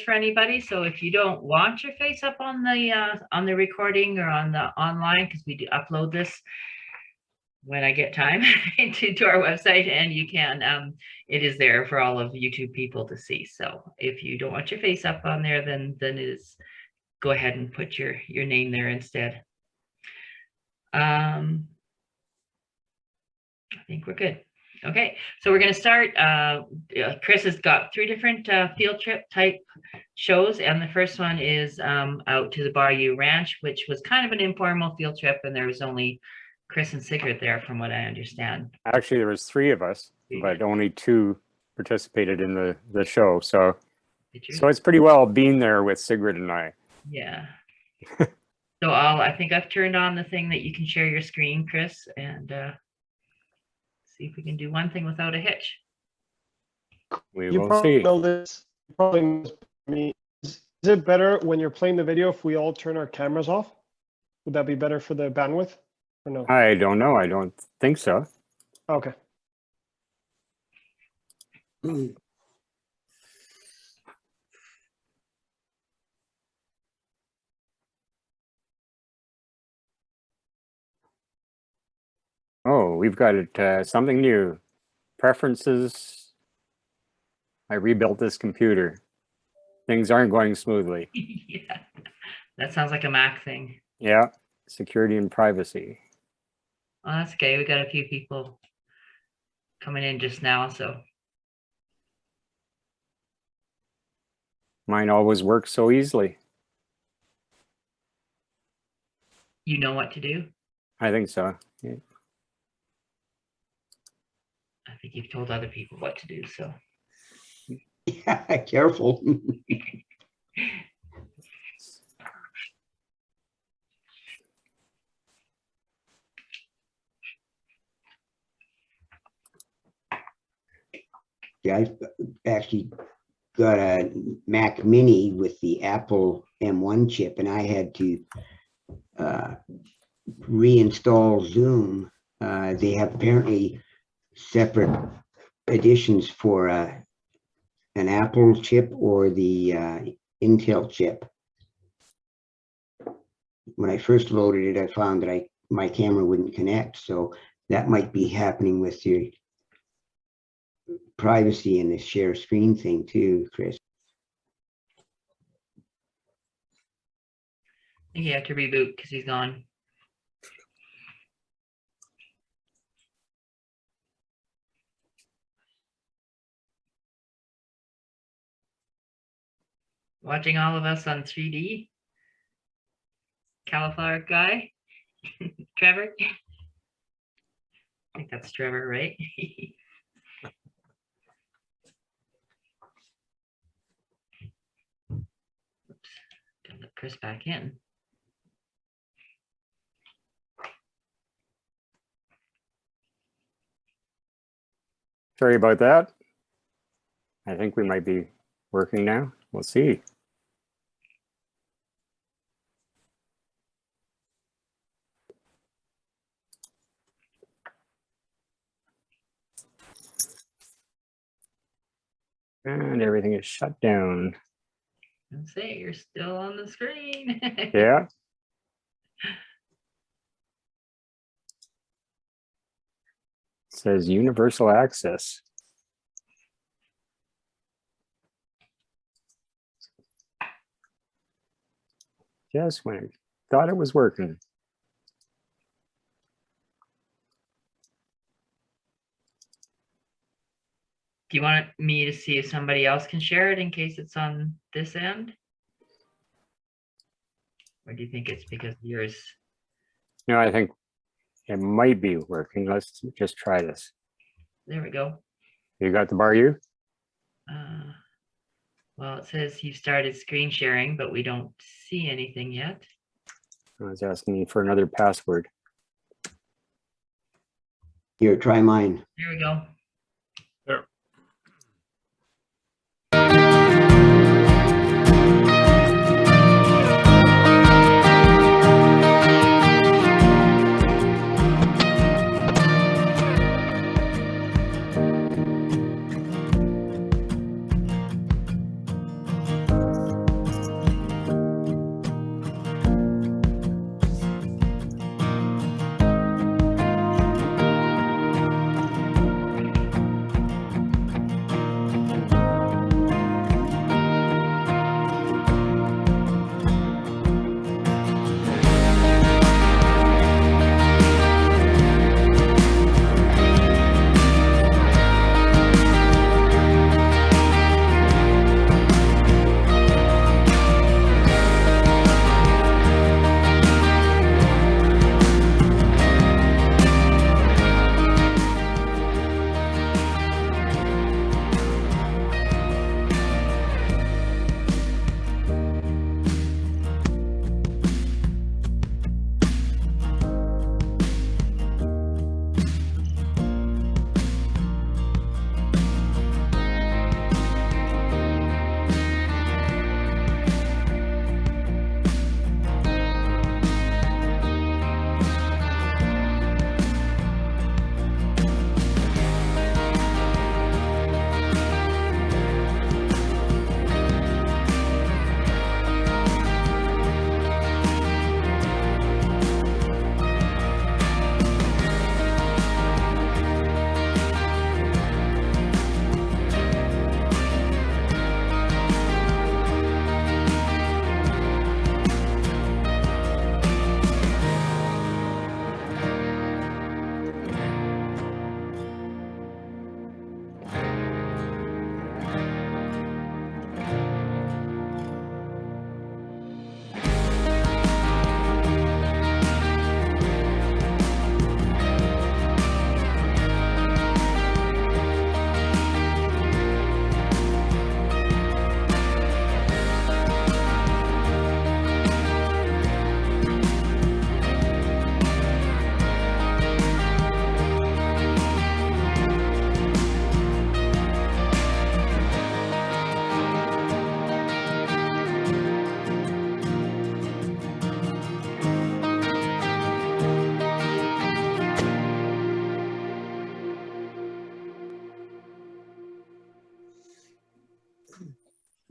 for anybody. So if you don't want your face up on the recording or on the online, because we do upload this when I get time to our website, and you can, it is there for all of YouTube people to see. So if you don't want your face up on there, then it is, go ahead and put your name there instead. I think we're good. Okay, so we're going to start. Chris has got 3 different field trip type shows, and the first one is out to the Bayou Ranch, which was kind of an informal field trip, and there was only Chris and Sigrid there, from what I understand. Actually, there was 3 of us, but only 2 participated in the show. So it's pretty well being there with Sigrid and I. Yeah. So I think I've turned on the thing that you can share your screen, Chris, and see if we can do one thing without a hitch. We will see. Know this. You probably know me. Is it better when you're playing the video if we all turn our cameras off? Would that be better for the bandwidth or no? I don't know. I don't think so. Okay. Oh, we've got something new. Preferences. I rebuilt this computer. Things aren't going smoothly. Yeah, that sounds like a Mac thing. Yeah, security and privacy. Oh, that's okay. We got a few people coming in just now, so. Mine always works so easily. You know what to do? I think so. Yeah. I think you've told other people what to do, so. Yeah, careful. Yeah, I've actually got a Mac Mini with the Apple M1 chip, and I had to reinstall Zoom. They have apparently separate editions for an Apple chip or the Intel chip. When I first loaded it, I found that my camera wouldn't connect, so that might be happening with your privacy and the share screen thing too, Chris. I think you have to reboot because he's gone. Watching all of us on 3D. Cauliflower guy. Trevor. I think that's Trevor, right? Oops. Gotta let Chris back in. Sorry about that. I think we might be working now. We'll see. And everything is shut down. Let's see, you're still on the screen. Yeah. It says universal access. Just when I thought it was working. Do you want me to see if somebody else can share it in case it's on this end? Or do you think it's because yours? No, I think it might be working. Let's just try this. There we go. You got the Bayou? Well, it says you started screen sharing, but we don't see anything yet. I was asking you for another password. Here, try mine. There we go. There.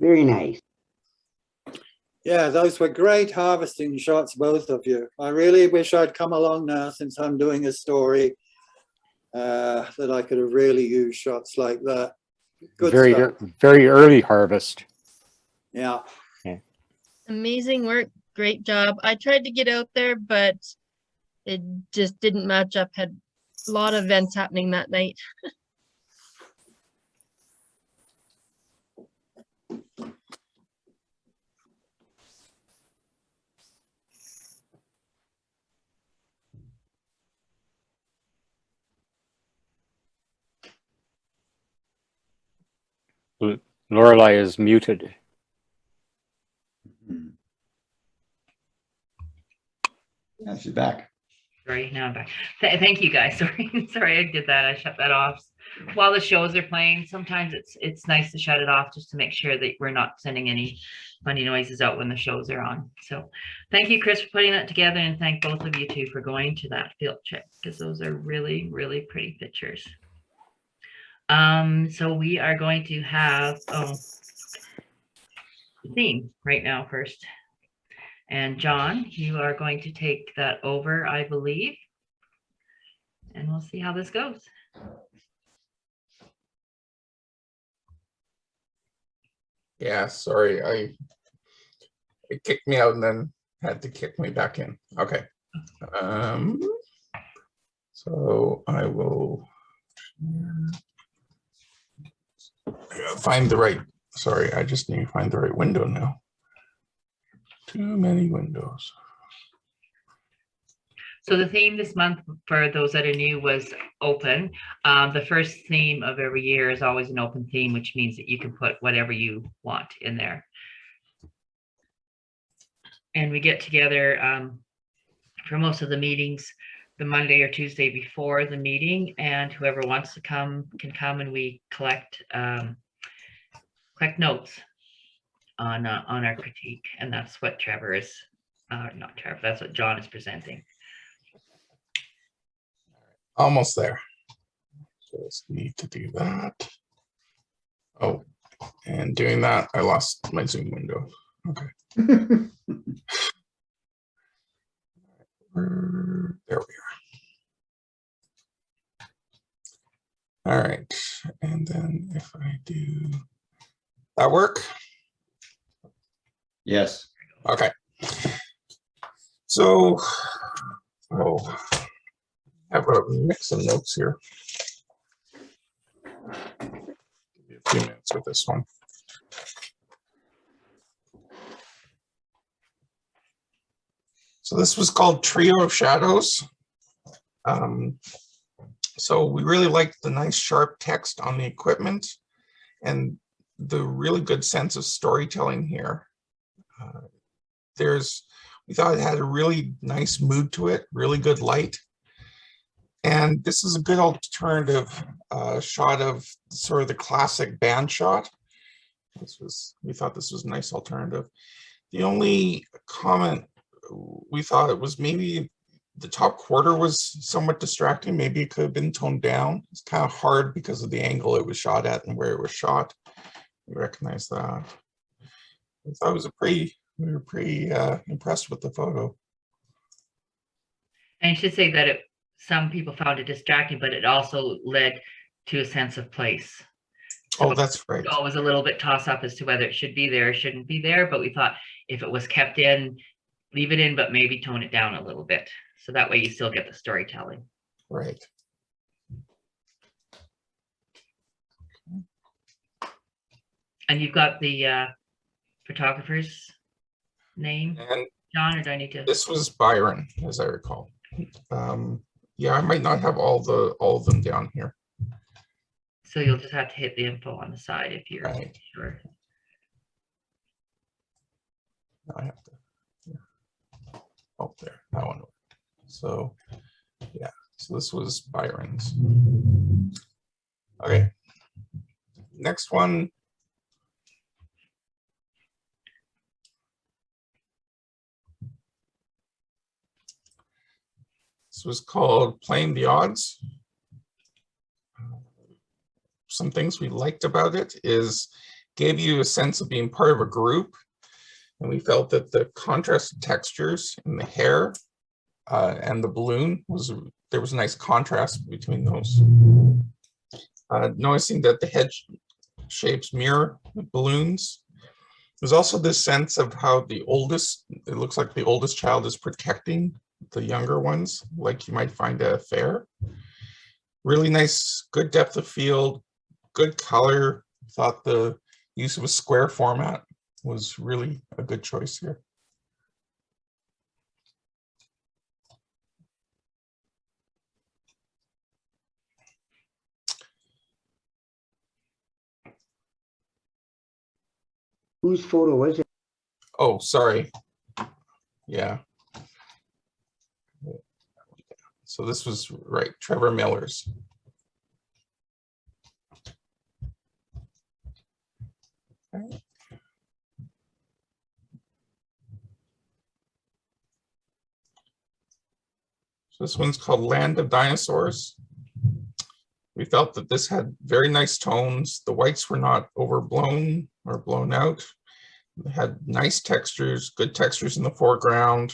Very nice. Yeah, those were great harvesting shots, both of you. I really wish I'd come along now since I'm doing a story that I could have really used shots like that. Good very, stuff. very early harvest. Yeah. Amazing work. Great job. I tried to get out there, but it just didn't match up. Had a lot of events happening that night. Lorelei is muted. Yeah, she's back. Sorry, now I'm back. Thank you guys. Sorry, sorry I did that. I shut that off while the shows are playing. Sometimes it's nice to shut it off just to make sure that we're not sending any funny noises out when the shows are on. So thank you, Chris, for putting that together, and thank both of you too for going to that field trip, because those are really, really pretty pictures. So we are going to have the theme right now first. And John, you are going to take that over, I believe. And we'll see how this goes. Yeah, sorry, it kicked me out and then had to kick me back in. Okay. So I will find the right, sorry, I just need to find the right window now. Too many windows. So the theme this month, for those that are new, was open. The first theme of every year is always an open theme, which means that you can put whatever you want in there. And we get together for most of the meetings the Monday or Tuesday before the meeting, and whoever wants to come can come, and we collect notes on our critique, and that's what Trevor is, not Trevor, that's what John is presenting. Almost there. Just need to do that. Oh, and doing that, I lost my Zoom window. Okay. There we are. All right, and then if I do that work? Yes. Okay. So, I have a mix of notes here. Give you a few minutes with this one. So this was called Trio of Shadows. So we really liked the nice sharp text on the equipment and the really good sense of storytelling here. We thought it had a really nice mood to it, really good light. And this is a good alternative shot of sort of the classic band shot. We thought this was a nice alternative. The only comment, we thought it was maybe the top quarter was somewhat distracting. Maybe it could have been toned down. It's kind of hard because of the angle it was shot at and where it was shot. We recognize that. I thought it was we were pretty impressed with the photo. And I should say that some people found it distracting, but it also led to a sense of place. Oh, that's right. So it was a little bit toss up as to whether it should be there or shouldn't be there, but we thought if it was kept in, leave it in, but maybe tone it down a little bit. So that way you still get the storytelling. Right. And you've got the photographer's name, And John, or do I need to? this was Byron, as I recall. Yeah, I might not have all of them down here. So you'll just have to hit the info on the side if you're Right. sure. I have to. Yeah. Oh, there, that one. So, yeah. So this was Byron's. Okay. Next one. This was called Playing the Odds. Some things we liked about it is gave you a sense of being part of a group. And we felt that the contrast of textures in the hair and the balloon there was a nice contrast between those. Noticing that the head shapes mirror the balloons. There's also this sense of how it looks like the oldest child is protecting the younger ones, like you might find at a fair. Really nice, good depth of field, good color. Thought the use of a square format was really a good choice here. Whose photo was it? Oh, sorry. Yeah. So this was right, Trevor Miller's. Okay. So this one's called Land of Dinosaurs. We felt that this had very nice tones. The whites were not overblown or blown out. They had nice textures, good textures in the foreground.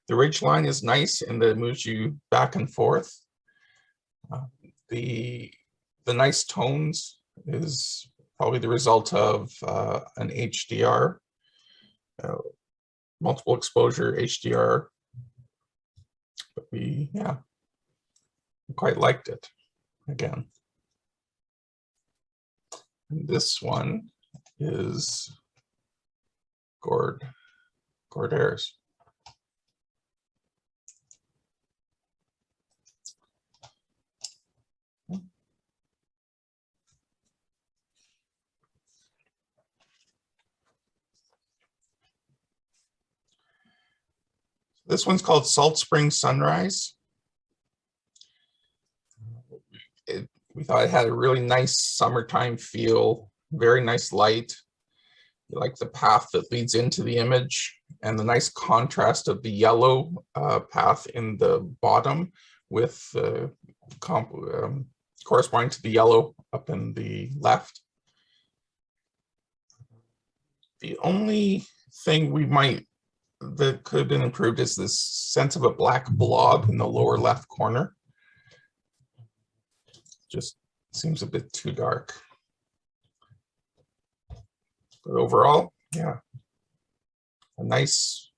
The ridge line is nice and it moves you back and forth. The nice tones is probably the result of an HDR, multiple exposure HDR. But we quite liked it again. And this one is Gord Ayres. This one's called Salt Spring Sunrise. We thought it had a really nice summertime feel, very nice light. You like the path that leads into the image and the nice contrast of the yellow path in the bottom with corresponding to the yellow up in the left. The only thing that could have been improved is this sense of a black blob in the lower left corner. Just seems a bit too dark. But overall, yeah, a nice,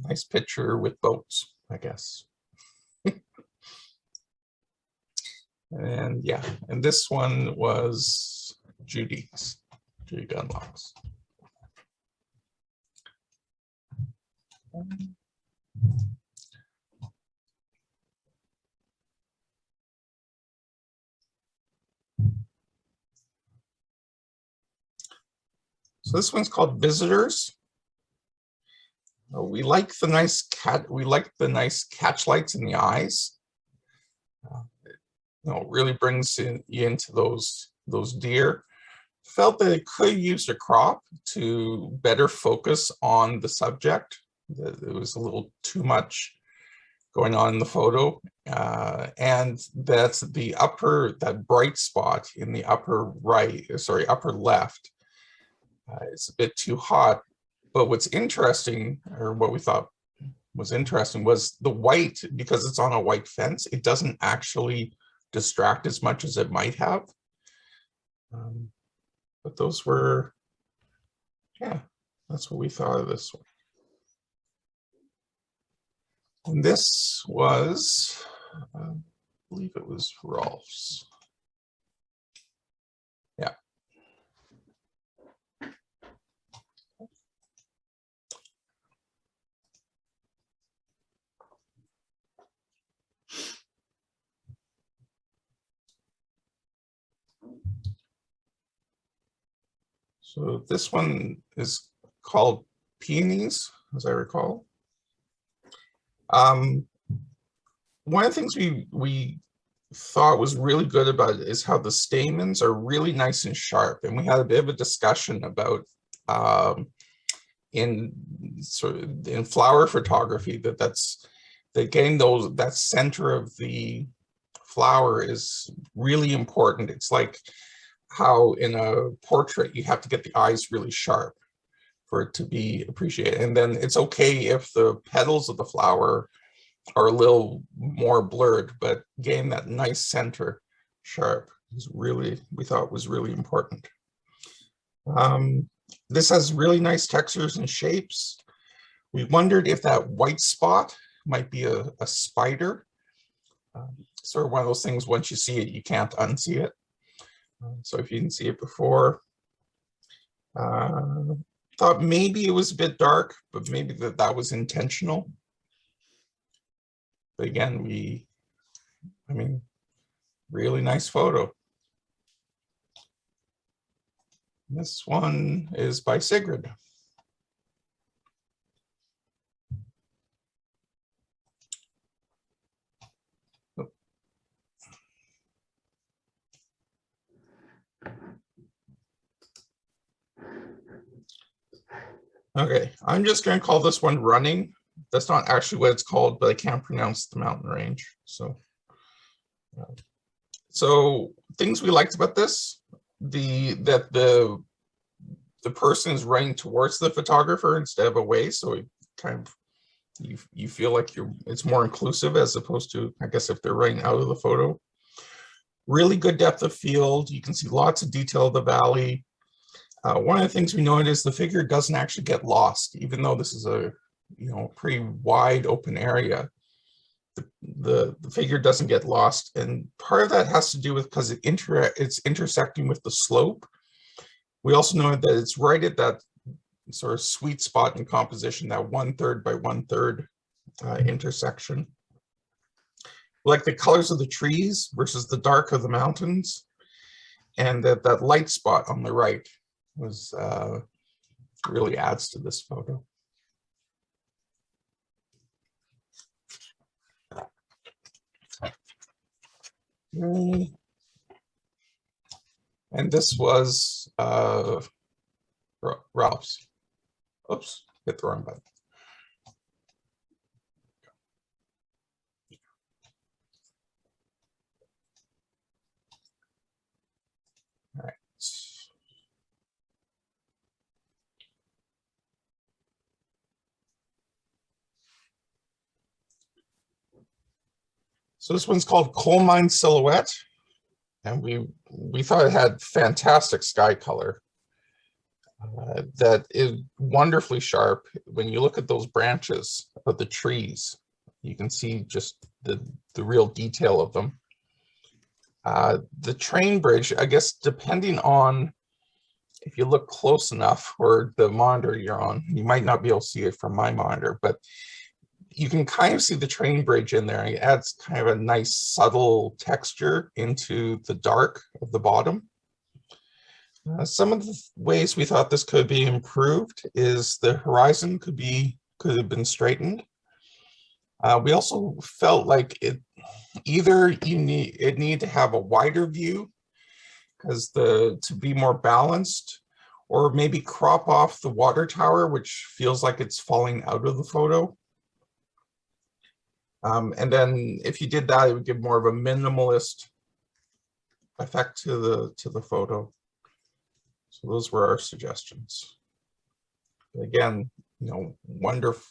nice picture with boats, I guess. And yeah, and this one was Judy Gunlocks. So this one's called Visitors. We like the nice catch lights in the eyes. It really brings you into those deer. Felt that it could use a crop to better focus on the subject. It was a little too much going on in the photo, and that's that bright spot in the upper left. It's a bit too hot, but what's interesting, or what we thought was interesting, was the white, because it's on a white fence, it doesn't actually distract as much as it might have. But those were, that's what we thought of this one. And this was, I believe it was Rolf's. Yeah. So this one is called Peonies, as I recall. One of the things we thought was really good about it is how the stamens are really nice and sharp. And we had a bit of a discussion about in flower photography that center of the flower is really important. It's like how in a portrait you have to get the eyes really sharp for it to be appreciated. And then it's okay if the petals of the flower are a little more blurred, but getting that nice center sharp is really, we thought was really important. This has really nice textures and shapes. We wondered if that white spot might be a spider. Sort of one of those things, once you see it, you can't unsee it. So if you didn't see it before, thought maybe it was a bit dark, but maybe that was intentional. But again, I mean, really nice photo. This one is by Sigrid. Okay, I'm just going to call this one running. That's not actually what it's called, but I can't pronounce the mountain range. So things we liked about this, that the person is running towards the photographer instead of away. So it kind of, you feel like it's more inclusive as opposed to, I guess, if they're running out of the photo. Really good depth of field. You can see lots of detail of the valley. One of the things we noted is the figure doesn't actually get lost, even though this is a pretty wide open area. The figure doesn't get lost, and part of that has to do with because it's intersecting with the slope. We also noted that it's right at that sort of sweet spot in composition, that 1/3 by 1/3 intersection. Like the colors of the trees versus the dark of the mountains, and that light spot on the right was really adds to this photo. And this was Ralph's. Oops, hit the wrong button. All right. So this one's called Coal Mine Silhouette, and we thought it had fantastic sky color that is wonderfully sharp. When you look at those branches of the trees, you can see just the real detail of them. The train bridge, I guess, depending on if you look close enough or the monitor you're on, you might not be able to see it from my monitor, but you can kind of see the train bridge in there. It adds kind of a nice subtle texture into the dark of the bottom. Some of the ways we thought this could be improved is the horizon could have been straightened. We also felt like it need to have a wider view because to be more balanced, or maybe crop off the water tower, which feels like it's falling out of the photo. And then if you did that, it would give more of a minimalist effect to the photo. So those were our suggestions. Again, wonderful,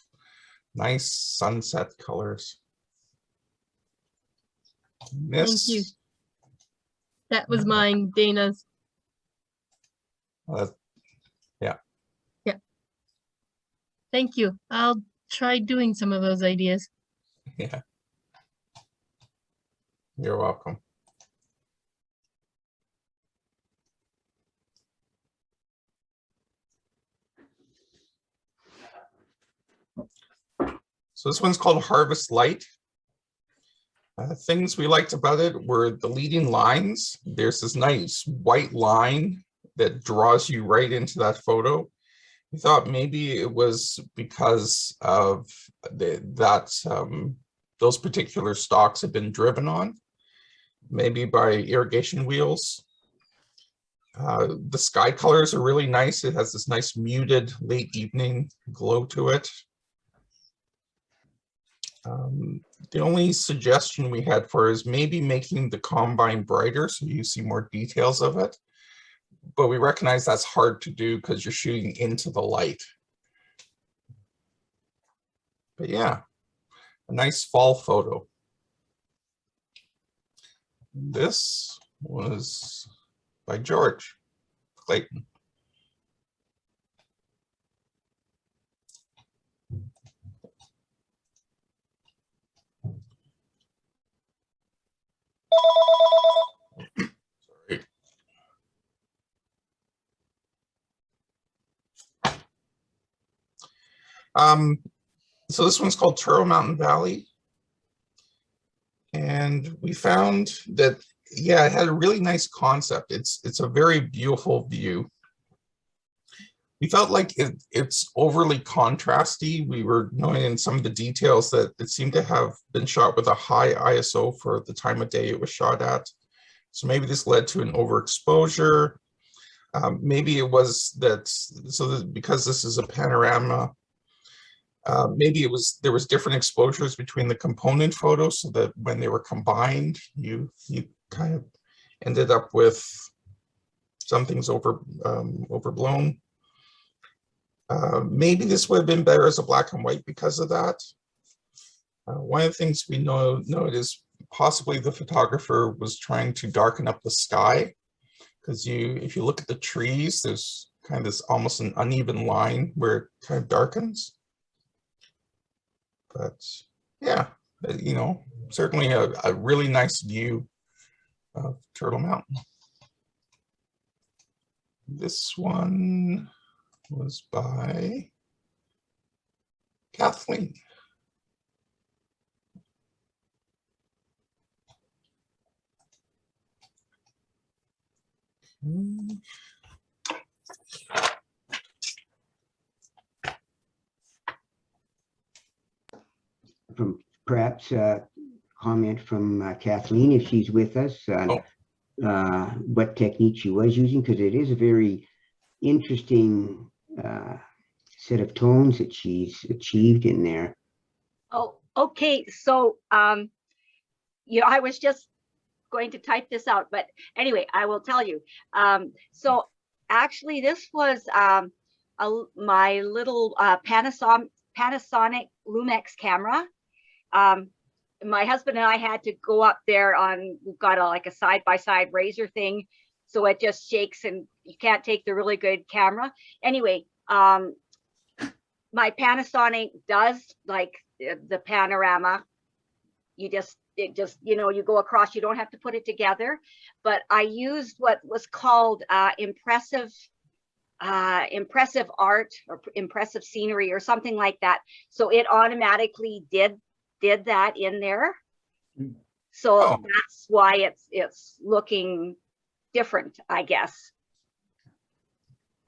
nice sunset colors. Thank you. That was mine, Dana's. Yeah. Yeah. Thank you. I'll try doing some of those ideas. Yeah. You're welcome. So this one's called Harvest Light. Things we liked about it were the leading lines. There's this nice white line that draws you right into that photo. We thought maybe it was because of those particular stalks had been driven on, maybe by irrigation wheels. The sky colors are really nice. It has this nice muted late evening glow to it. The only suggestion we had for is maybe making the combine brighter so you see more details of it. but we recognize that's hard to do because you're shooting into the light. But yeah, a nice fall photo. This was by George Clayton. Sorry. So this one's called Turtle Mountain Valley. And we found that, yeah, it had a really nice concept. It's a very beautiful view. We felt like it's overly contrasty. We were knowing in some of the details that it seemed to have been shot with a high ISO for the time of day it was shot at. So maybe this led to an overexposure. Maybe it was that, because this is a panorama, maybe there was different exposures between the component photos, so that when they were combined, you kind of ended up with something's overblown. Maybe this would have been better as a black and white because of that. One of the things we know is possibly the photographer was trying to darken up the sky, because if you look at the trees, there's kind of this almost an uneven line where it kind of darkens. But yeah, certainly a really nice view of Turtle Mountain. This one was by Kathleen. From perhaps a comment from Kathleen, if she's with us, what technique she was using, because it is a very interesting set of tones that she's achieved in there. Oh, okay. So, I was just going to type this out, but anyway, I will tell you. So actually this was my little Panasonic Lumix camera. My husband and I had to go up there we've got like a side-by-side razor thing. So it just shakes and you can't take the really good camera. Anyway, my Panasonic does like the panorama. You go across, you don't have to put it together. But I used what was called impressive art or impressive scenery or something like that. So it automatically did that in there. So that's why it's looking different, I guess.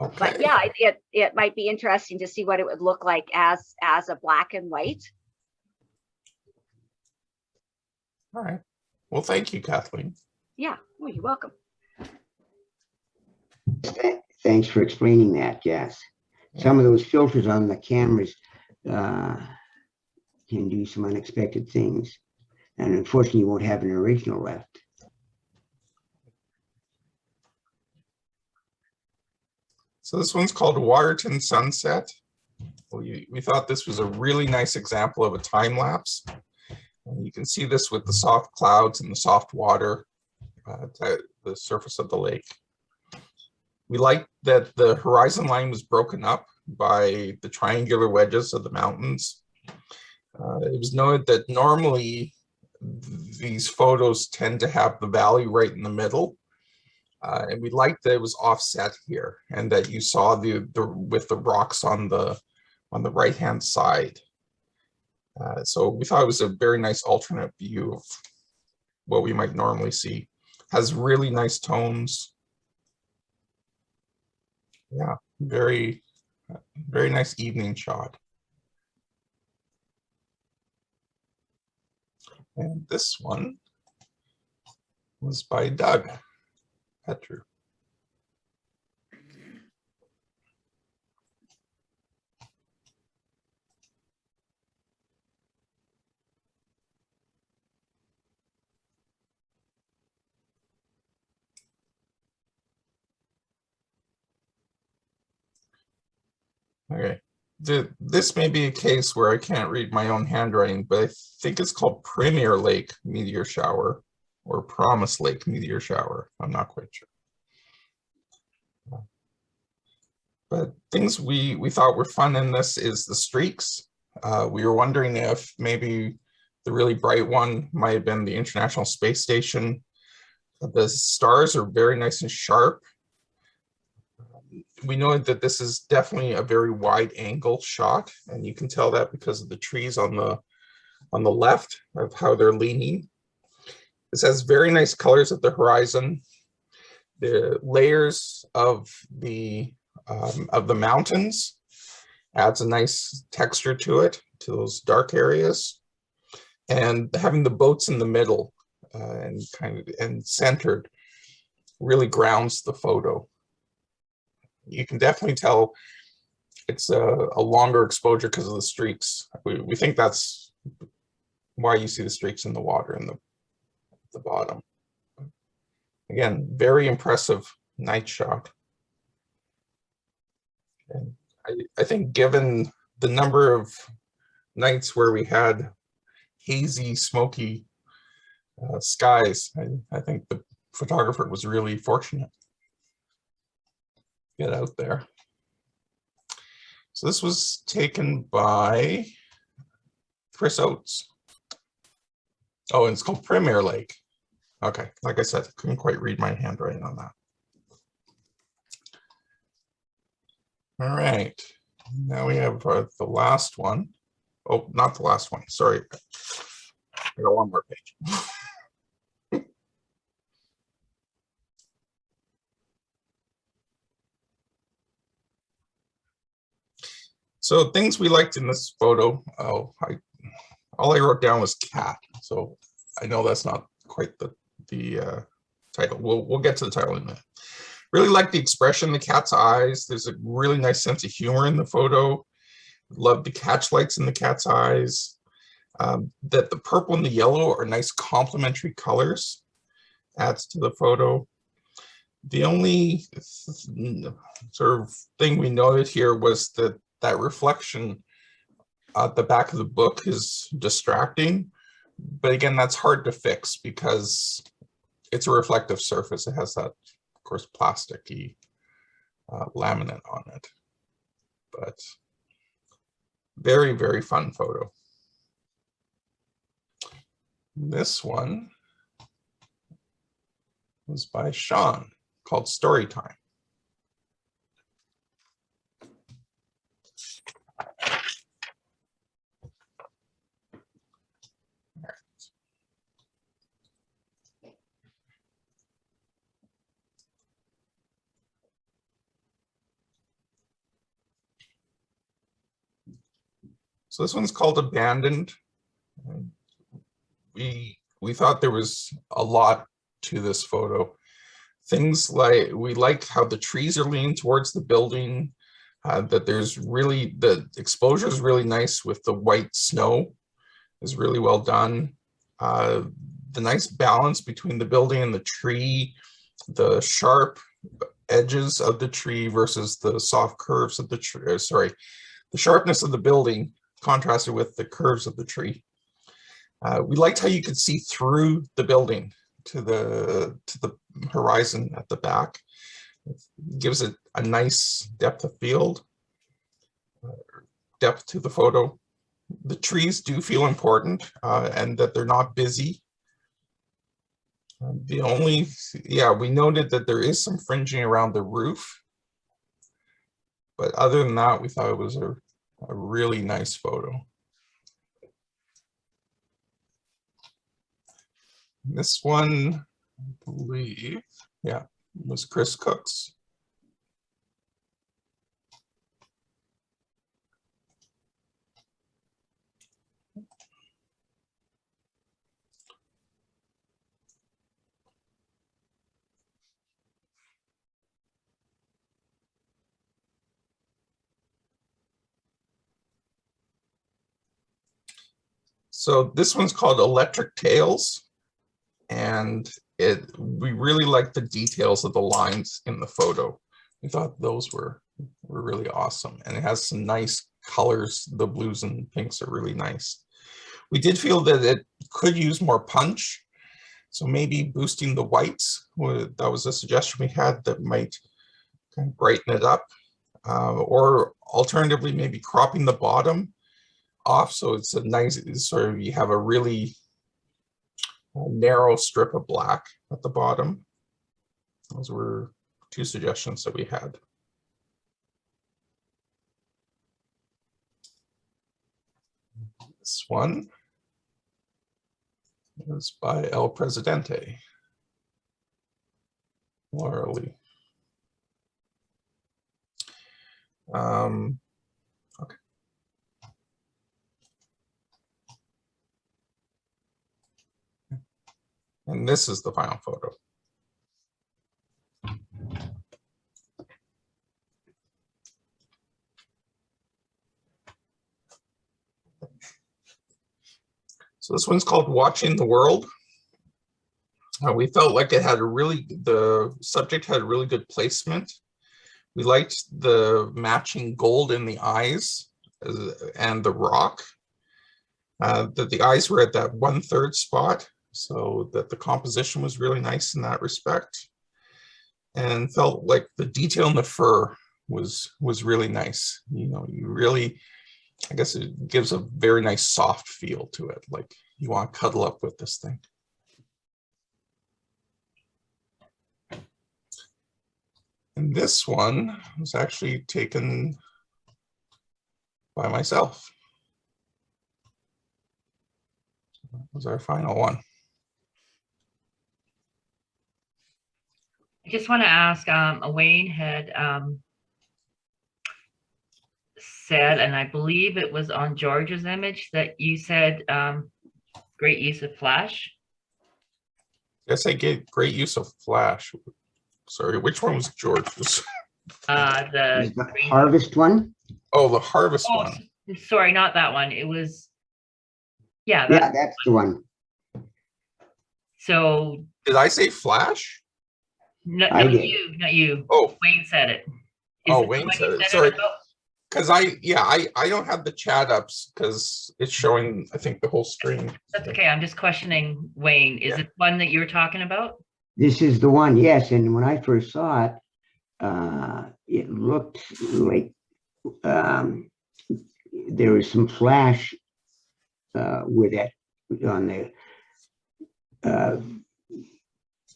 Okay. But yeah, it might be interesting to see what it would look like as a black and white. All right. Well, thank you, Kathleen. Yeah, well, you're welcome. Thanks for explaining that, Jess. Some of those filters on the cameras can do some unexpected things. And unfortunately, you won't have an original left. So this one's called Waterton Sunset. We thought this was a really nice example of a time lapse. You can see this with the soft clouds and the soft water at the surface of the lake. We liked that the horizon line was broken up by the triangular wedges of the mountains. It was noted that normally these photos tend to have the valley right in the middle. And we liked that it was offset here and that you saw with the rocks on the right-hand side. So we thought it was a very nice alternate view of what we might normally see. Has really nice tones. Yeah, very, very nice evening shot. And this one was by Doug Petru. Okay. This may be a case where I can't read my own handwriting, but I think it's called Premier Lake meteor shower or Promise Lake meteor shower. I'm not quite sure. But things we thought were fun in this is the streaks. We were wondering if maybe the really bright one might have been the International Space Station. The stars are very nice and sharp. We know that this is definitely a very wide angle shot, and you can tell that because of the trees on the left of how they're leaning. This has very nice colors at the horizon. The layers of the mountains adds a nice texture to it, to those dark areas, and having the boats in the middle and centered really grounds the photo. You can definitely tell it's a longer exposure because of the streaks. We think that's why you see the streaks in the water in the bottom. Again, very impressive night shot. And I think given the number of nights where we had hazy, smoky skies, I think the photographer was really fortunate to get out there. So this was taken by Chris Oates. Oh, and it's called Premier Lake. Okay, like I said, I couldn't quite read my handwriting on that. All right, now we have the last one. Oh, not the last one, sorry. I got one more page. So things we liked in this photo, all I wrote down was cat. So I know that's not quite the title. We'll get to the title in a minute. Really like the expression, the cat's eyes. There's a really nice sense of humor in the photo. Love the catch lights in the cat's eyes. That the purple and the yellow are nice complementary colors. Adds to the photo. The only sort of thing we noted here was that reflection at the back of the book is distracting. But again, that's hard to fix because it's a reflective surface. It has that, of course, plasticky laminate on it. But very, very fun photo. This one was by Sean, called Story Time. So this one's called Abandoned. We thought there was a lot to this photo. Things like, we like how the trees are leaning towards the building, that there's really, the exposure is really nice with the white snow is really well done. The nice balance between the building and the tree, the sharp edges of the tree versus the soft curves of the tree, sorry, the sharpness of the building contrasted with the curves of the tree. We liked how you could see through the building to the horizon at the back. It gives it a nice depth of field, depth to the photo. The trees do feel important and that they're not busy. The only, yeah, we noted that there is some fringing around the roof, but other than that, we thought it was a really nice photo. This one, I believe, yeah, was Chris Cook's. So this one's called Electric Tales, and we really like the details of the lines in the photo. We thought those were were really awesome. And it has some nice colors. The blues and pinks are really nice. We did feel that it could use more punch. So maybe boosting the whites, that was a suggestion we had that might kind of brighten it up. Or alternatively, maybe cropping the bottom off. So it's a nice, sort of, you have a really narrow strip of black at the bottom. Those were two suggestions that we had. This one is by El Presidente, Laura Lee. Okay. And this is the final photo. So this one's called Watching the World. We felt like it had the subject had really good placement. We liked the matching gold in the eyes and the rock. That the eyes were at that 1/3 spot, so that the composition was really nice in that respect. And felt like the detail in the fur was really nice. You know, you really, I guess it gives a very nice soft feel to it, like you want to cuddle up with this thing. And this one was actually taken by myself. That was our final one. I just want to ask, Wayne had said, and I believe it was on George's image, that you said great use of flash. Yes, I get great use of flash. Sorry, which one was George's? The green... harvest one. Oh, the harvest one. Sorry, not that one. It was, yeah, That's the one. So did I say flash? no, I not did. you, not you. Oh, Wayne said it. oh, it Wayne what said you it. Sorry, about? because I don't have the chat ups because it's showing, I think, the whole screen. That's okay. I'm just questioning Wayne. Is it one that you were talking about? This is the one, yes. And when I first saw it, it looked like there was some flash with that on the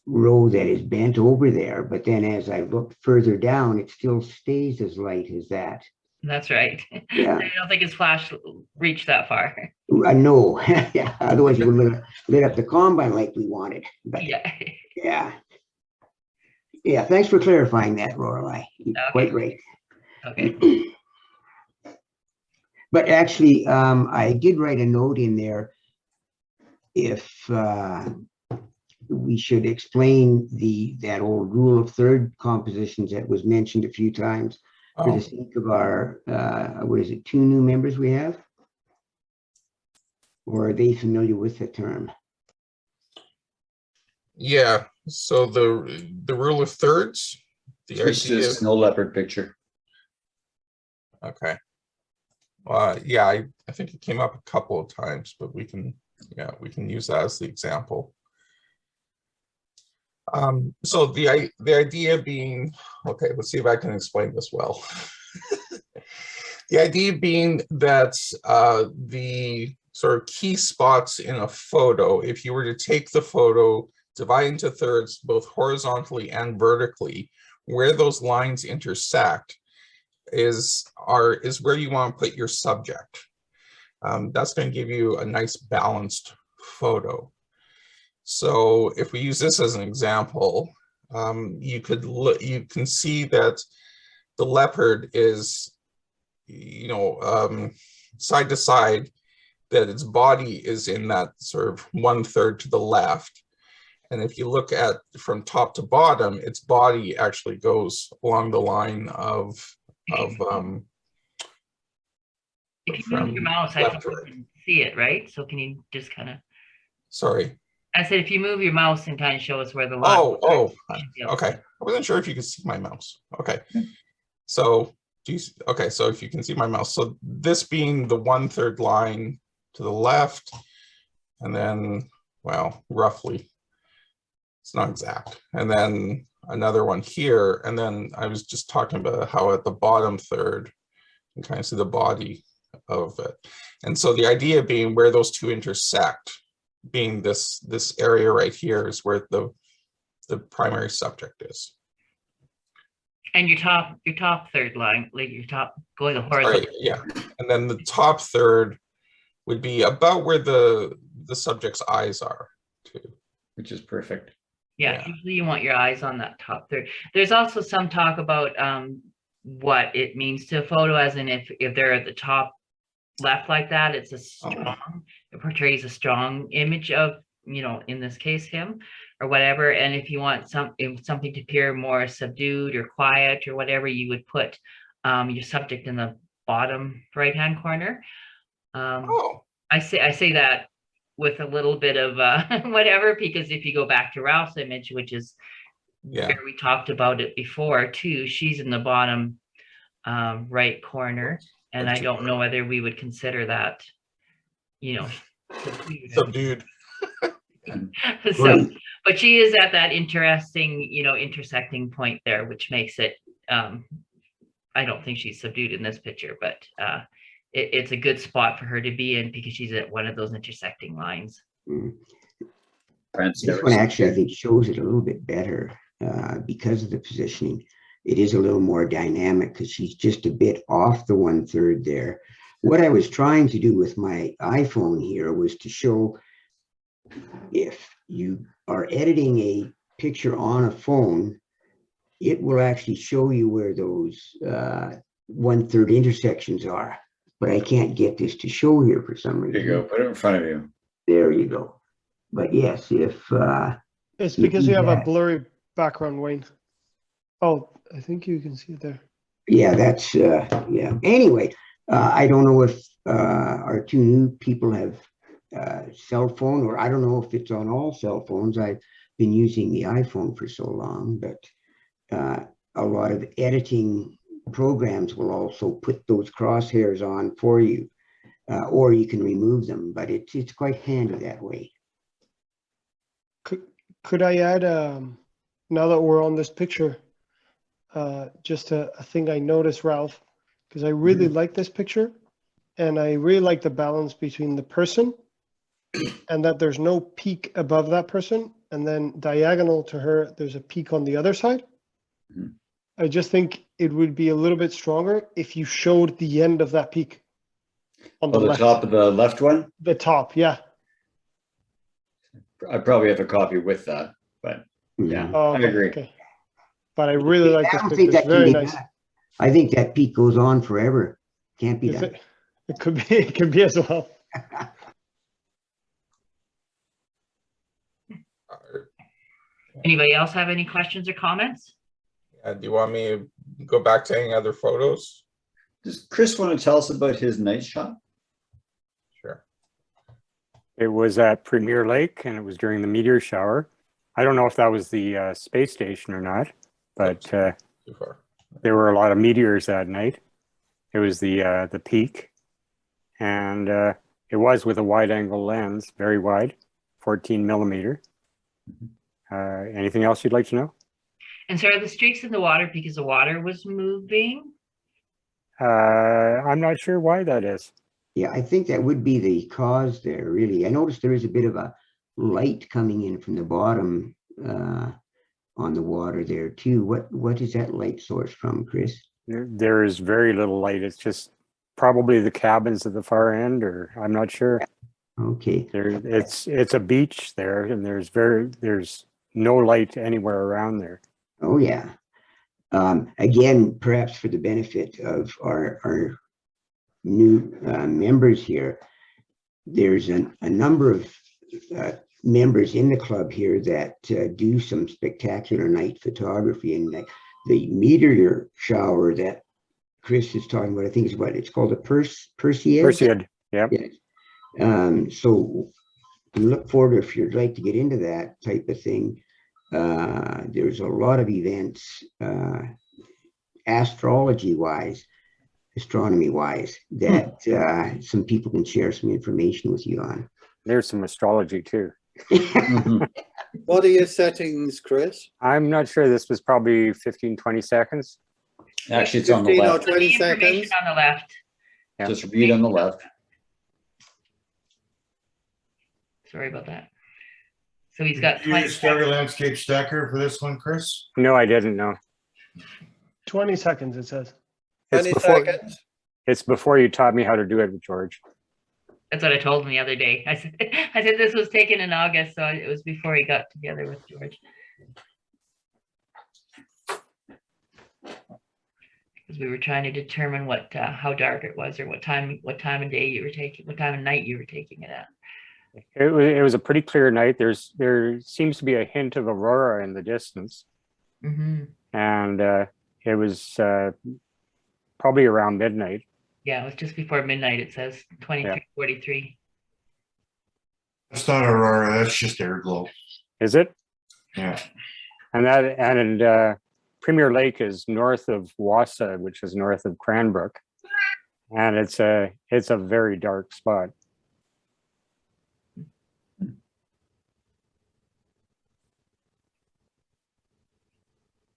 row that is bent over there. But then as I look further down, it still stays as light as that. That's right. Yeah. I don't think his flash reached that far. No, yeah. Otherwise you would have lit up the combine like we wanted. But Yeah. Yeah. Thanks for clarifying that, Lorelei. Quite right. Okay. But actually, I did write a note in there if we should explain that old rule of third compositions that was mentioned a few times for the sake of our, what is it, 2 new members we have? Or are they familiar with the term? Yeah, so the rule of thirds, the Switch to idea. snow leopard picture. Okay. Yeah, I think it came up a couple of times, but we can use that as the example. So the idea being, okay, let's see if I can explain this well. The idea being that the sort of key spots in a photo, if you were to take the photo, divide into thirds, both horizontally and vertically, where those lines intersect is where you want to put your subject. That's going to give you a nice balanced photo. So if we use this as an example, you can see that the leopard is, side to side, that its body is in that sort of 1/3 to the left. And if you look at from top to bottom, its body actually goes along the line of if you move your mouse, I think you can see it, right? So can you just kind of... Sorry. I said, if you move your mouse and kind of show us where the line... Oh, okay. I wasn't sure if you could see my mouse. Okay. So do you, okay, so if you can see my mouse, so this being the 1/3 line to the left, and then, well, roughly, it's not exact, and then another one here, and then I was just talking about how at the bottom third, you can kind of see the body of it. And so the idea being where those two intersect, being this area right here is where the primary subject is. And your top third line, like your top going the horizontal. Right, yeah, and then the top third would be about where the subject's eyes are too. Which is perfect. Yeah, Yeah. usually you want your eyes on that top third. There's also some talk about what it means to a photo, as in if they're at the top left like that, it's a strong, it portrays a strong image of, you know, in this case, him or whatever. And if you want something to appear more subdued or quiet or whatever, you would put your subject in the bottom right-hand corner. I say that with a little bit of whatever, because if you go back to Ralph's image, which is where we talked about it before too, she's in the bottom right corner, and I don't know whether we would consider that, you know, subdued. So, but she is at that interesting, you know, intersecting point there, which makes it, I don't think she's subdued in this picture, but it's a good spot for her to be in because she's at one of those intersecting lines. This one actually, I think, shows it a little bit better because of the positioning. It is a little more dynamic because she's just a bit off the 1/3 there. What I was trying to do with my iPhone here was to show if you are editing a picture on a phone, it will actually show you where those 1/3 intersections are. But I can't get this to show here for some reason. There you go. Put it in front of you. There you go. But yes, if it's because you have a blurry background, Wayne. Oh, I think you can see it there. Yeah, that's yeah. Anyway, I don't know if our two new people have cell phone, or I don't know if it's on all cell phones. I've been using the iPhone for so long, but a lot of editing programs will also put those crosshairs on for you, or you can remove them, but it's quite handy that way. Could I add, now that we're on this picture, just a thing I noticed, Ralph, because I really like this picture, and I really like the balance between the person and that there's no peak above that person, and then diagonal to her, there's a peak on the other side. I just think it would be a little bit stronger if you showed the end of that peak. On the left. Top of the left one? The top, yeah. I probably have a copy with that, but yeah, Oh, I agree. Okay. But I really like I this don't picture. think It's that can very be nice. done. I think that peak goes on forever. Can't be Is done. it could be, it could be as well. Anybody else have any questions or comments? Do you want me to go back to any other photos? Does Chris want to tell us about his night shot? Sure. It was at Premier Lake, and it was during the meteor shower. I don't know if that was the space station or not, but Too far. there were a lot of meteors that night. It was the peak, and it was with a wide-angle lens, very wide, 14 millimeter. Anything else you'd like to know? And so are the streaks in the water because the water was moving? I'm not sure why that is. Yeah, I think that would be the cause there, really. I noticed there is a bit of a light coming in from the bottom on the water there too. What is that light source from, Chris? There is very little light. It's just probably the cabins at the far end, or I'm not sure. Okay. It's a beach there, and there's no light anywhere around there. Oh yeah. Again, perhaps for the benefit of our new members here, there's a number of members in the club here that do some spectacular night photography, and the meteor shower that Chris is talking about, I think is what it's called, a Perseid. Perseid, yeah. Yes. So look forward, if you'd like to get into that type of thing. There's a lot of events astrology wise, astronomy wise, that some people can share some information with you on. There's some astrology too. Mhm. What are your settings, Chris? I'm not sure. This was probably 15, 20 seconds. Actually, it's on the 15 or left. 20 The information seconds. on the left. Yeah. Just read on the left. Sorry about that. So he's got Did you 20 use Stereo Landscape Stacker for this one, Chris? No, I didn't know. 20 seconds, it says. 20 seconds. It's before you taught me how to do it with George. That's what I told him the other day. I said this was taken in August, so it was before he got together with George. Because we were trying to determine what how dark it was, or what time of day you were taking, what time of night you were taking it at. It was a pretty clear night. There seems to be a hint of aurora in the distance, Mm-hmm. and it was probably around midnight. Yeah, it was just before midnight. It says 23:43. That's not aurora, that's just air glow. Is it? Yeah. And Premier Lake is north of Wassa, which is north of Cranbrook, and it's a very dark spot.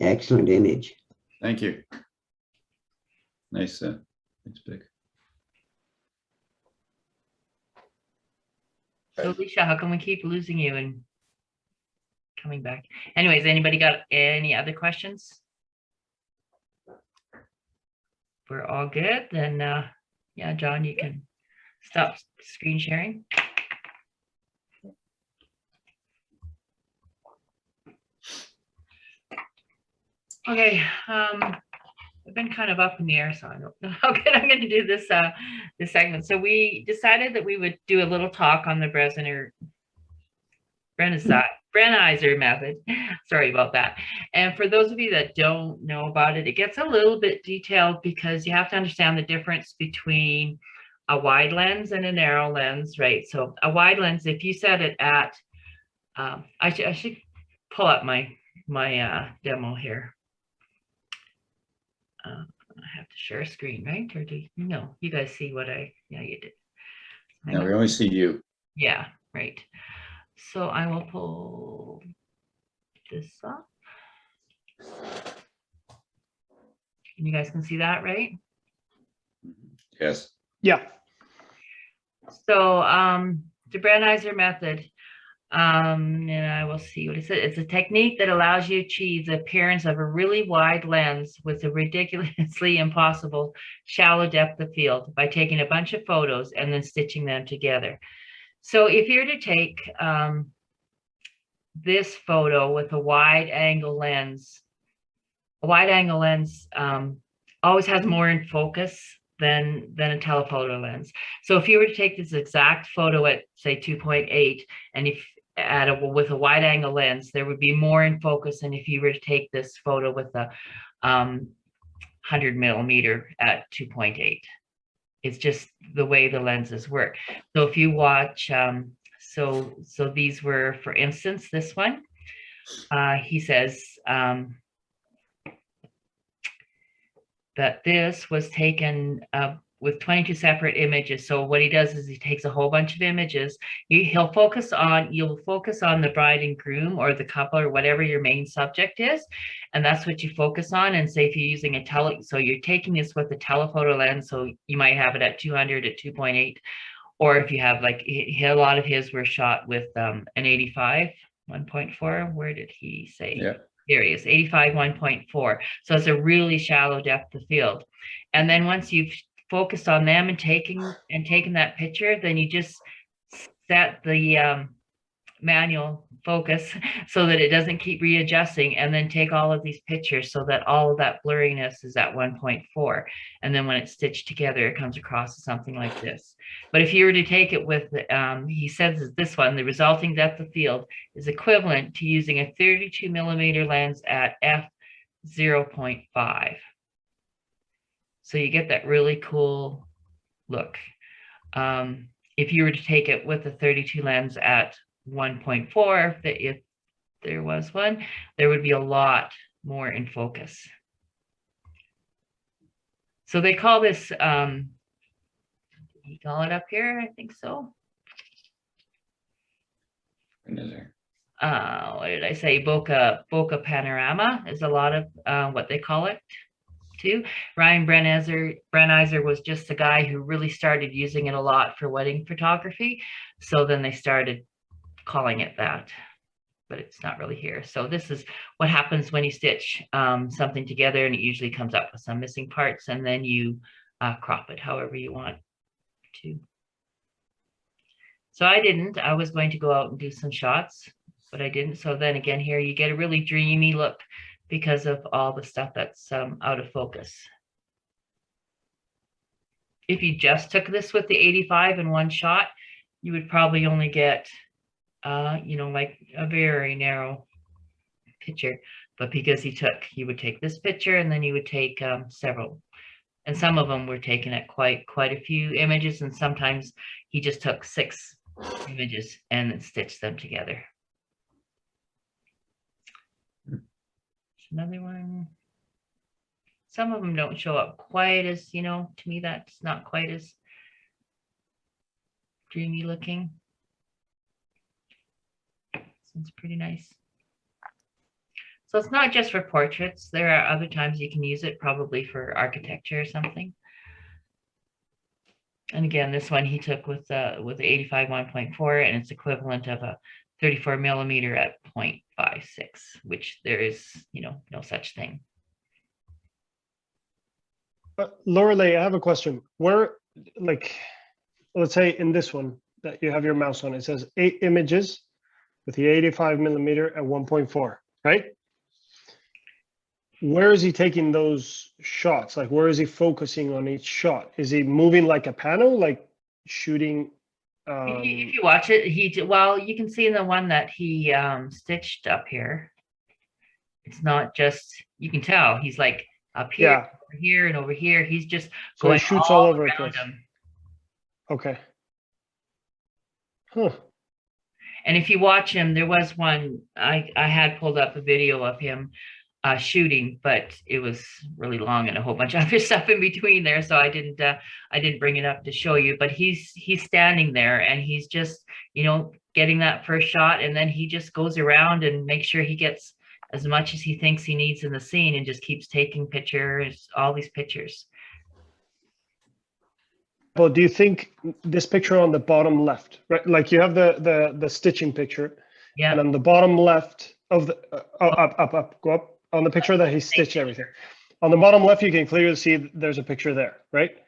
Excellent image. Thank you. Nice, nice pick. So Alicia, how come we keep losing you and coming back? Anyways, anybody got any other questions? We're all good, then yeah, John, you can stop screen sharing. Okay, I've been kind of up in the air, so I don't know how good I'm going to do this this segment. So we decided that we would do a little talk on the Brennizer method. Sorry about that. And for those of you that don't know about it, it gets a little bit detailed because you have to understand the difference between a wide lens and a narrow lens, right? So a wide lens, if you set it at, I should pull up my demo here. I have to share a screen, right? Or do you know? You guys see what yeah, you did. Now we only see you. Yeah, right. So I will pull this up. And you guys can see that, right? Yes. Yeah. So the Brennizer method, and I will see what it says. It's a technique that allows you to achieve the appearance of a really wide lens with a ridiculously impossible shallow depth of field by taking a bunch of photos and then stitching them together. So if you're to take this photo with a wide angle lens always has more in focus than a telephoto lens. So if you were to take this exact photo at say 2.8, and if with a wide angle lens, there would be more in focus than if you were to take this photo with a 100 millimeter at 2.8. It's just the way the lenses work. So if you watch, so these were, for instance, this one, he says that this was taken with 22 separate images. So what he does is he takes a whole bunch of images. You'll focus on the bride and groom or the couple or whatever your main subject is. And that's what you focus on. And say if you're using so you're taking this with a telephoto lens, so you might have it at 200 at 2.8. Or if you have a lot of his were shot with an 85 1.4. Where did he say? Yeah. There he is, 85 1.4. So it's a really shallow depth of field. And then once you've focused on them and taken that picture, then you just set the manual focus so that it doesn't keep readjusting, and then take all of these pictures so that all of that blurriness is at 1.4. And then when it's stitched together, it comes across as something like this. But if you were to take it with, he says this one, the resulting depth of field is equivalent to using a 32 millimeter lens at f/0.5. So you get that really cool look. If you were to take it with a 32 lens at 1.4, if there was one, there would be a lot more in focus. So they call this, you call it up here, I think so. And is there- What did I say? Boca Panorama is a lot of what they call it too. Ryan Brenizer was just the guy who really started using it a lot for wedding photography. So then they started calling it that, but it's not really here. So this is what happens when you stitch something together, and it usually comes up with some missing parts, and then you crop it however you want to. So I was going to go out and do some shots, but I didn't. So then again, here you get a really dreamy look because of all the stuff that's out of focus. If you just took this with the 85 in one shot, you would probably only get, you know, like a very narrow picture. But because he would take this picture, and then he would take several. And some of them were taken at quite a few images, and sometimes he just took 6 images and then stitched them together. Another one. Some of them don't show up quite as, you know, to me that's not quite as dreamy looking. This one's pretty nice. So it's not just for portraits. There are other times you can use it, probably for architecture or something. And again, this one he took with the 85 1.4, and it's equivalent of a 34 millimeter at 0.56, which there is, you know, no such thing. Lorelei, I have a question. Where, like, let's say in this one that you have your mouse on, it says 8 images with the 85 millimeter at 1.4, right? Where is he taking those shots? Like, where is he focusing on each shot? Is he moving like a panel, like shooting? If you watch it, well, you can see in the one that he stitched up here. It's not just, you can tell he's like up here, Yeah. over here, and over here. He's just So he going shoots all over the around place. them. Okay. Huh. And if you watch him, there was one, I had pulled up a video of him shooting, but it was really long and a whole bunch of other stuff in between there, so I didn't bring it up to show you. But he's standing there, and he's just, you know, getting that first shot, and then he just goes around and makes sure he gets as much as he thinks he needs in the scene, and just keeps taking pictures, all these pictures. Well, do you think this picture on the bottom left, right? Like you have the stitching picture, Yeah. and on the bottom left of the up, go up on the picture that he stitched everything. On the bottom left, you can clearly see there's a picture there, right?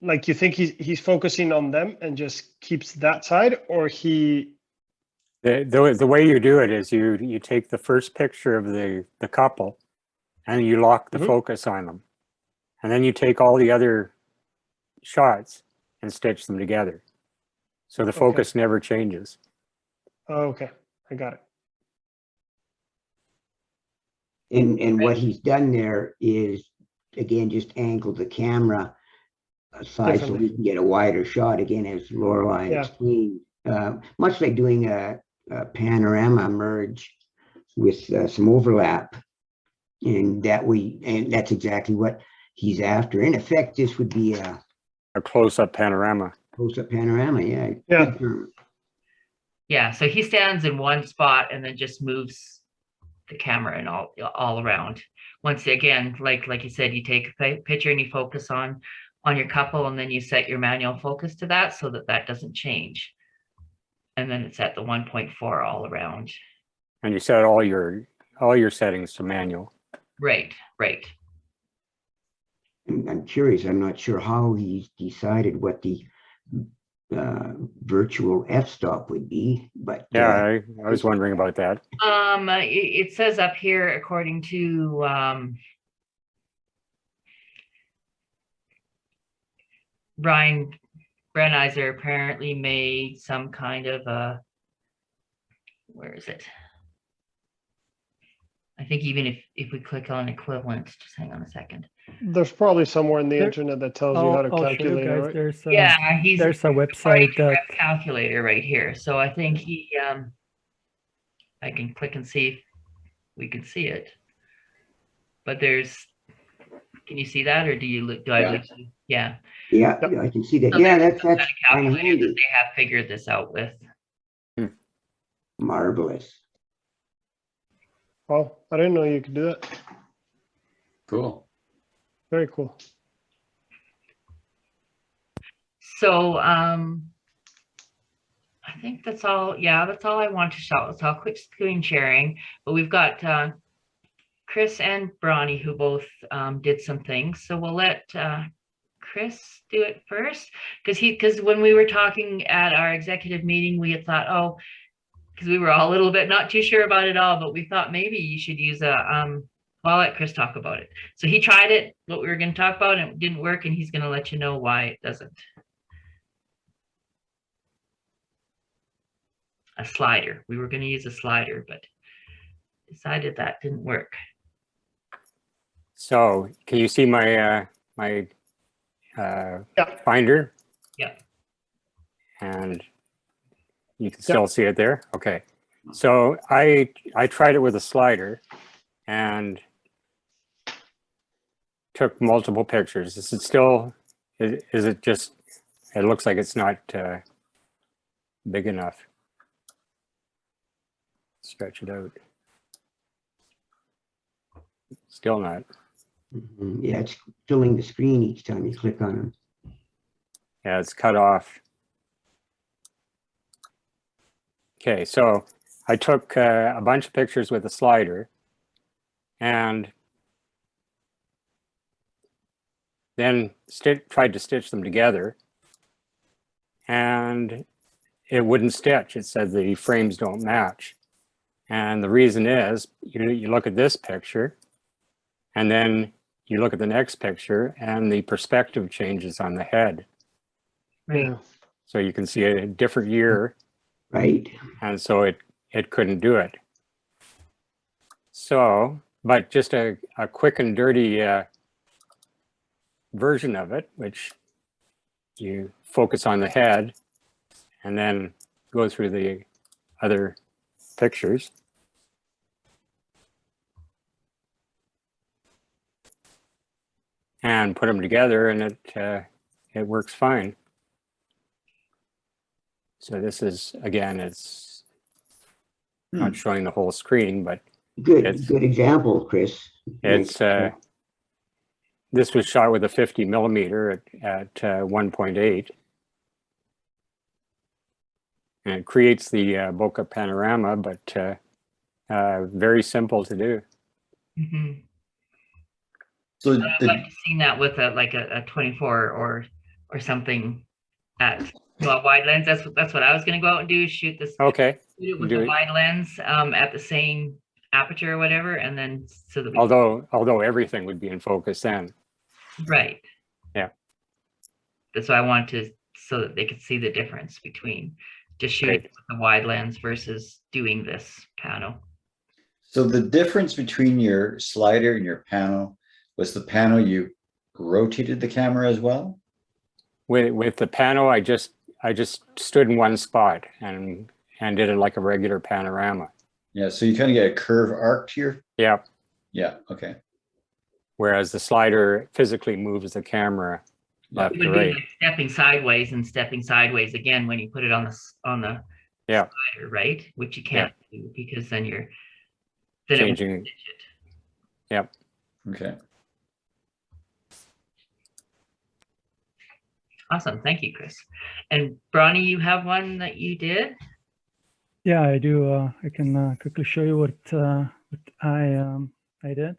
Like you think he's focusing on them and just keeps that side, or he? The way you do it is you take the first picture of the couple, and you lock the focus on them, and then you take all the other shots and stitch them together, so the focus never changes. Oh, okay, I got it. And what he's done there is, again, just angle the camera aside so we can get a wider shot, again, as Lorelei explained. Much like doing a panorama merge with some overlap. And that's exactly what he's after. In effect, this would be a close-up panorama. Close-up panorama, yeah. Yeah. Yeah, so he stands in one spot and then just moves the camera and all around. Once again, like you said, you take a picture and you focus on your couple, and then you set your manual focus to that so that doesn't change. And then it's at the 1.4 all around. And you set all your settings to manual. Right. I'm curious, I'm not sure how he's decided what the virtual f-stop would be, but yeah, I was wondering about that. It says up here, according to Brian Brenizer, apparently made some kind of a, where is it? I think even if we click on equivalent, just hang on a second. There's probably somewhere in the internet that tells you how to calculate it, right? There's There's a website that calculator right here. So I think I can click and see if we can see it. But there's Can you see that, or do you look, do I Yeah. lose you? Yeah. Yeah, Yep. I can see that. So Yeah, there's some kind that's of kind of calculator that handy. they have figured this out with. Marvelous. Oh, I didn't know you could do that. Cool. Very cool. So, I think that's all. Yeah, that's all I want to shout. It's all quick screen sharing, but we've got Chris and Bronny who both did some things. So we'll let Chris do it first, because when we were talking at our executive meeting, we had thought, oh, because we were all a little bit not too sure about it all, but we thought maybe you should use a well, I'll let Chris talk about it. So he tried it, what we were going to talk about, and it didn't work, and he's going to let you know why it doesn't. A slider. We were going to use a slider, but decided that didn't work. So can you see my finder? Yeah. And you can still see it there? Okay. So I tried it with a slider and took multiple pictures. Is it still, is it just, it looks like it's not big enough. Stretch it out. Still not. Mhm. Yeah, it's filling the screen each time you click on them. Yeah, it's cut off. Okay, so I took a bunch of pictures with a slider and then tried to stitch them together, and it wouldn't stitch. It said the frames don't match. And the reason is you look at this picture and then you look at the next picture and the perspective changes on the head. Right. Yeah. So you can see a different year, Right. and so it couldn't do it. So, but just a quick and dirty version of it, which you focus on the head and then go through the other pictures. And put them together, and it works fine. So this is, again, it's not showing the whole screen, but Good It's- good example, Chris. it's this was shot with a 50 millimeter at 1.8. And it creates the bokeh panorama, but very simple to do. Mhm. So I'd the, like to see that with a 24 or something at wide lens. That's what I was going to go out and do. Shoot this. Okay, Shoot it with do the it. wide lens at the same aperture or whatever, and then so that we although everything would be in focus then. right. Yeah. That's why I wanted to, so that they could see the difference between just shooting Great. with the wide lens versus doing this panel. so the difference between your slider and your panel was the panel you rotated the camera as well? With the panel, I just stood in one spot and did it like a regular panorama. Yeah, so you kind of get a curve arc to your, Yeah. yeah, okay. Whereas the slider physically moves the camera It left would to be right. like stepping sideways and stepping sideways again when you put it on the Yeah. slider, right? Which you can't do because then it won't Changing. stitch it. Yep. Okay. Awesome, thank you, Chris. And Bronny, you have one that you did? Yeah, I do. I can quickly show you what I did.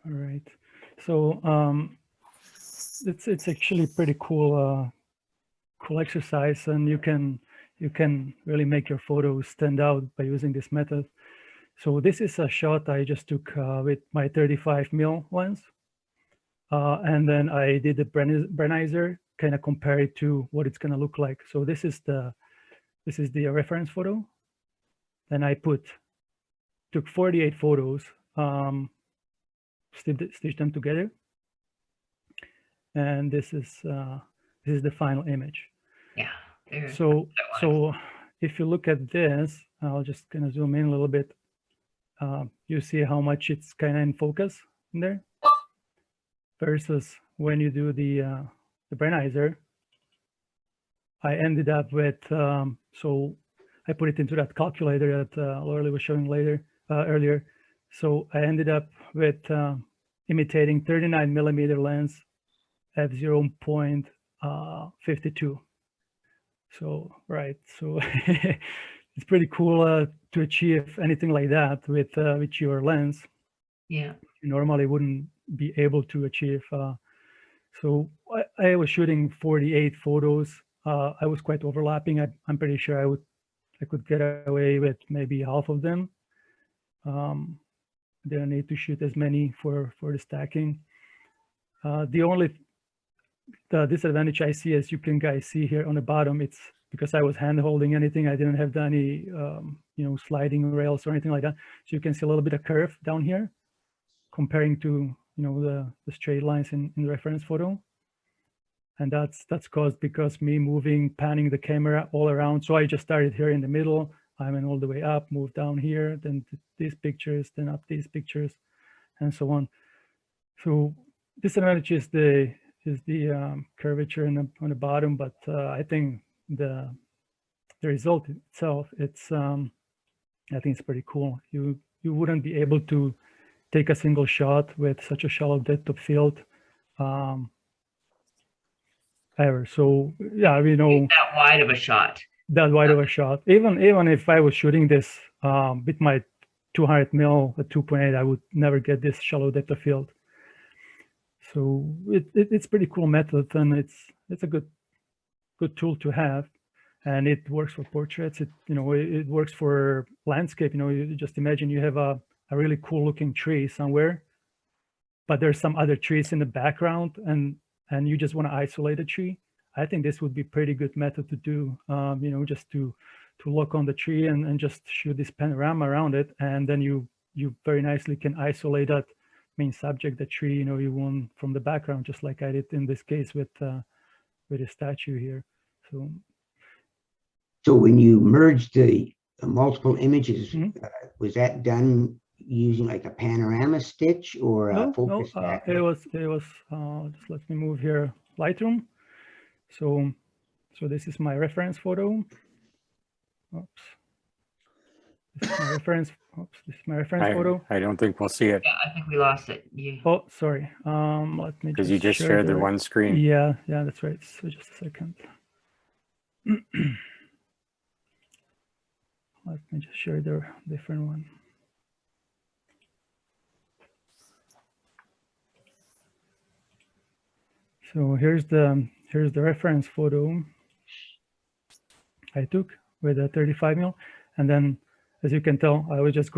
All right. So it's actually pretty cool exercise, and you can really make your photos stand out by using this method. So this is a shot I just took with my 35mm lens. And then I did the Brenizer, kind of compare it to what it's going to look like. So this is the reference photo. Then I took 48 photos, stitched them together. And this is the final image. Yeah. There. So, that one. so if you look at this, I'll just kind of zoom in a little bit. You see how much it's kind of in focus in there versus when you do the Brenizer. I ended up with, so I put it into that calculator that Lorelei was showing earlier. So I ended up with imitating 39 millimeter lens at 0.52. So, right, so it's pretty cool to achieve anything like that with your lens. Yeah. You normally wouldn't be able to achieve. So I was shooting 48 photos. I was quite overlapping. I'm pretty sure I could get away with maybe half of them. Didn't need to shoot as many for the stacking. The only disadvantage I see, as you can guys see here on the bottom, it's because I was hand holding anything. I didn't have any sliding rails or anything like that. So you can see a little bit of curve down here comparing to the straight lines in the reference photo. And that's caused because me panning the camera all around. So I just started here in the middle. I went all the way up, moved down here, then these pictures, then up these pictures, and so on. So disadvantage is the curvature on the bottom, but I think the result itself, I think it's pretty cool. You wouldn't be able to take a single shot with such a shallow depth of field ever. So yeah, that wide of a shot. That wide of a shot. Even if I was shooting this with my 200 mil at 2.8, I would never get this shallow depth of field. So it's pretty cool method, and it's a good tool to have, and it works for portraits. It works for landscape. You just imagine you have a really cool looking tree somewhere, but there's some other trees in the background, and you just want to isolate a tree. I think this would be pretty good method to do, just to look on the tree and just shoot this panorama around it. And then you very nicely can isolate that main subject, the tree, you want from the background, just like I did in this case with the statue here. So when you merged the multiple images, was that done using like a panorama stitch or a focus stack? It was just let me move here, Lightroom. So this is my reference photo. Oops. This is my reference photo. I don't think we'll see it. Yeah, I think we lost it. Oh, sorry. Let me because you just shared the one screen. Yeah, that's right. So just a second. Let me just share the different one. So here's the reference photo I took with a 35 mil, and then as you can tell, I was just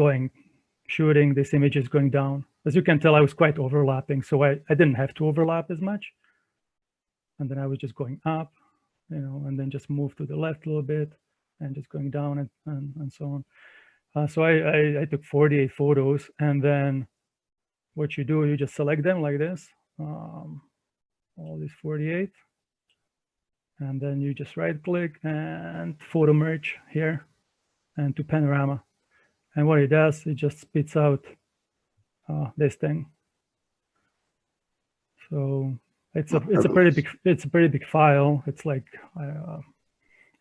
shooting this image is going down. As you can tell, I was quite overlapping, so I didn't have to overlap as much. And then I was just going up, and then just move to the left a little bit, and just going down and so on. So I took 48 photos, and then what you do, you just select them like this. All these 48, and then you just right click and photo merge here and to panorama, and what it does, it just spits out this thing. So it's a pretty big file. It's like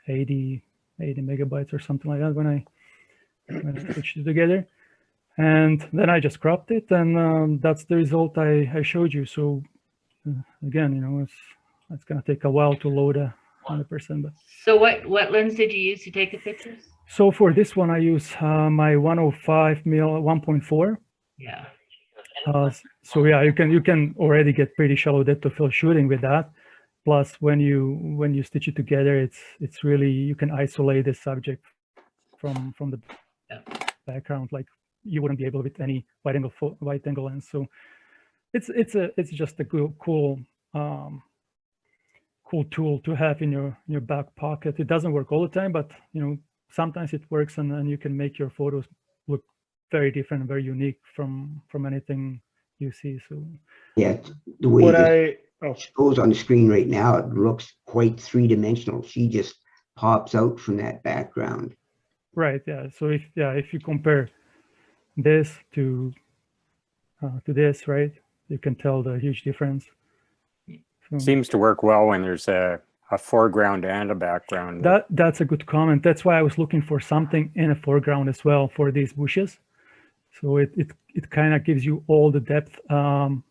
80 megabytes or something like that when I switched it together, and then I just cropped it, and that's the result I showed you. So again, it's gonna take a while to load 100%. But so what lens did you use to take the pictures? So for this one, I use my 105 mil 1.4. Yeah. So yeah, you can already get pretty shallow depth of field shooting with that. Plus, when you stitch it together, it's really, you can isolate the subject from the background like you wouldn't be able with any wide angle lens. So it's just a cool tool to have in your back pocket. It doesn't work all the time, but sometimes it works, and you can make your photos look very different and very unique from anything you see. So yeah, the way it shows on the screen right now, it looks quite three-dimensional. She just pops out from that background. Right. Yeah. So if you compare this to this, right, you can tell the huge difference. So Seems to work well when there's a foreground and a background. that's a good comment. That's why I was looking for something in a foreground as well for these bushes. So it kind of gives you all the depth in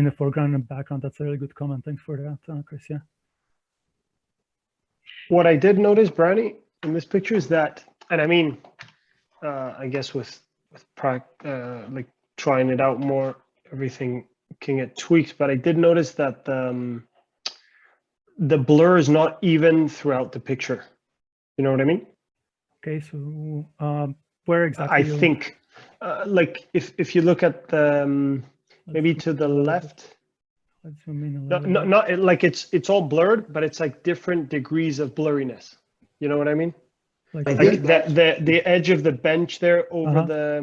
the foreground and background. That's a really good comment. Thanks for that, Chris. Yeah. What I did notice, Brownie, in this picture is that, and I mean, I guess with like trying it out more, everything can get tweaked, but I did notice that the blur is not even throughout the picture. You know what I mean? Okay. So where exactly? I think, like if you look at the maybe to the left. Let's zoom in a No, little bit. not like it's all blurred, but it's like different degrees of blurriness. You know what I mean? Like I Like think that's- the edge of the bench there over Uh-huh.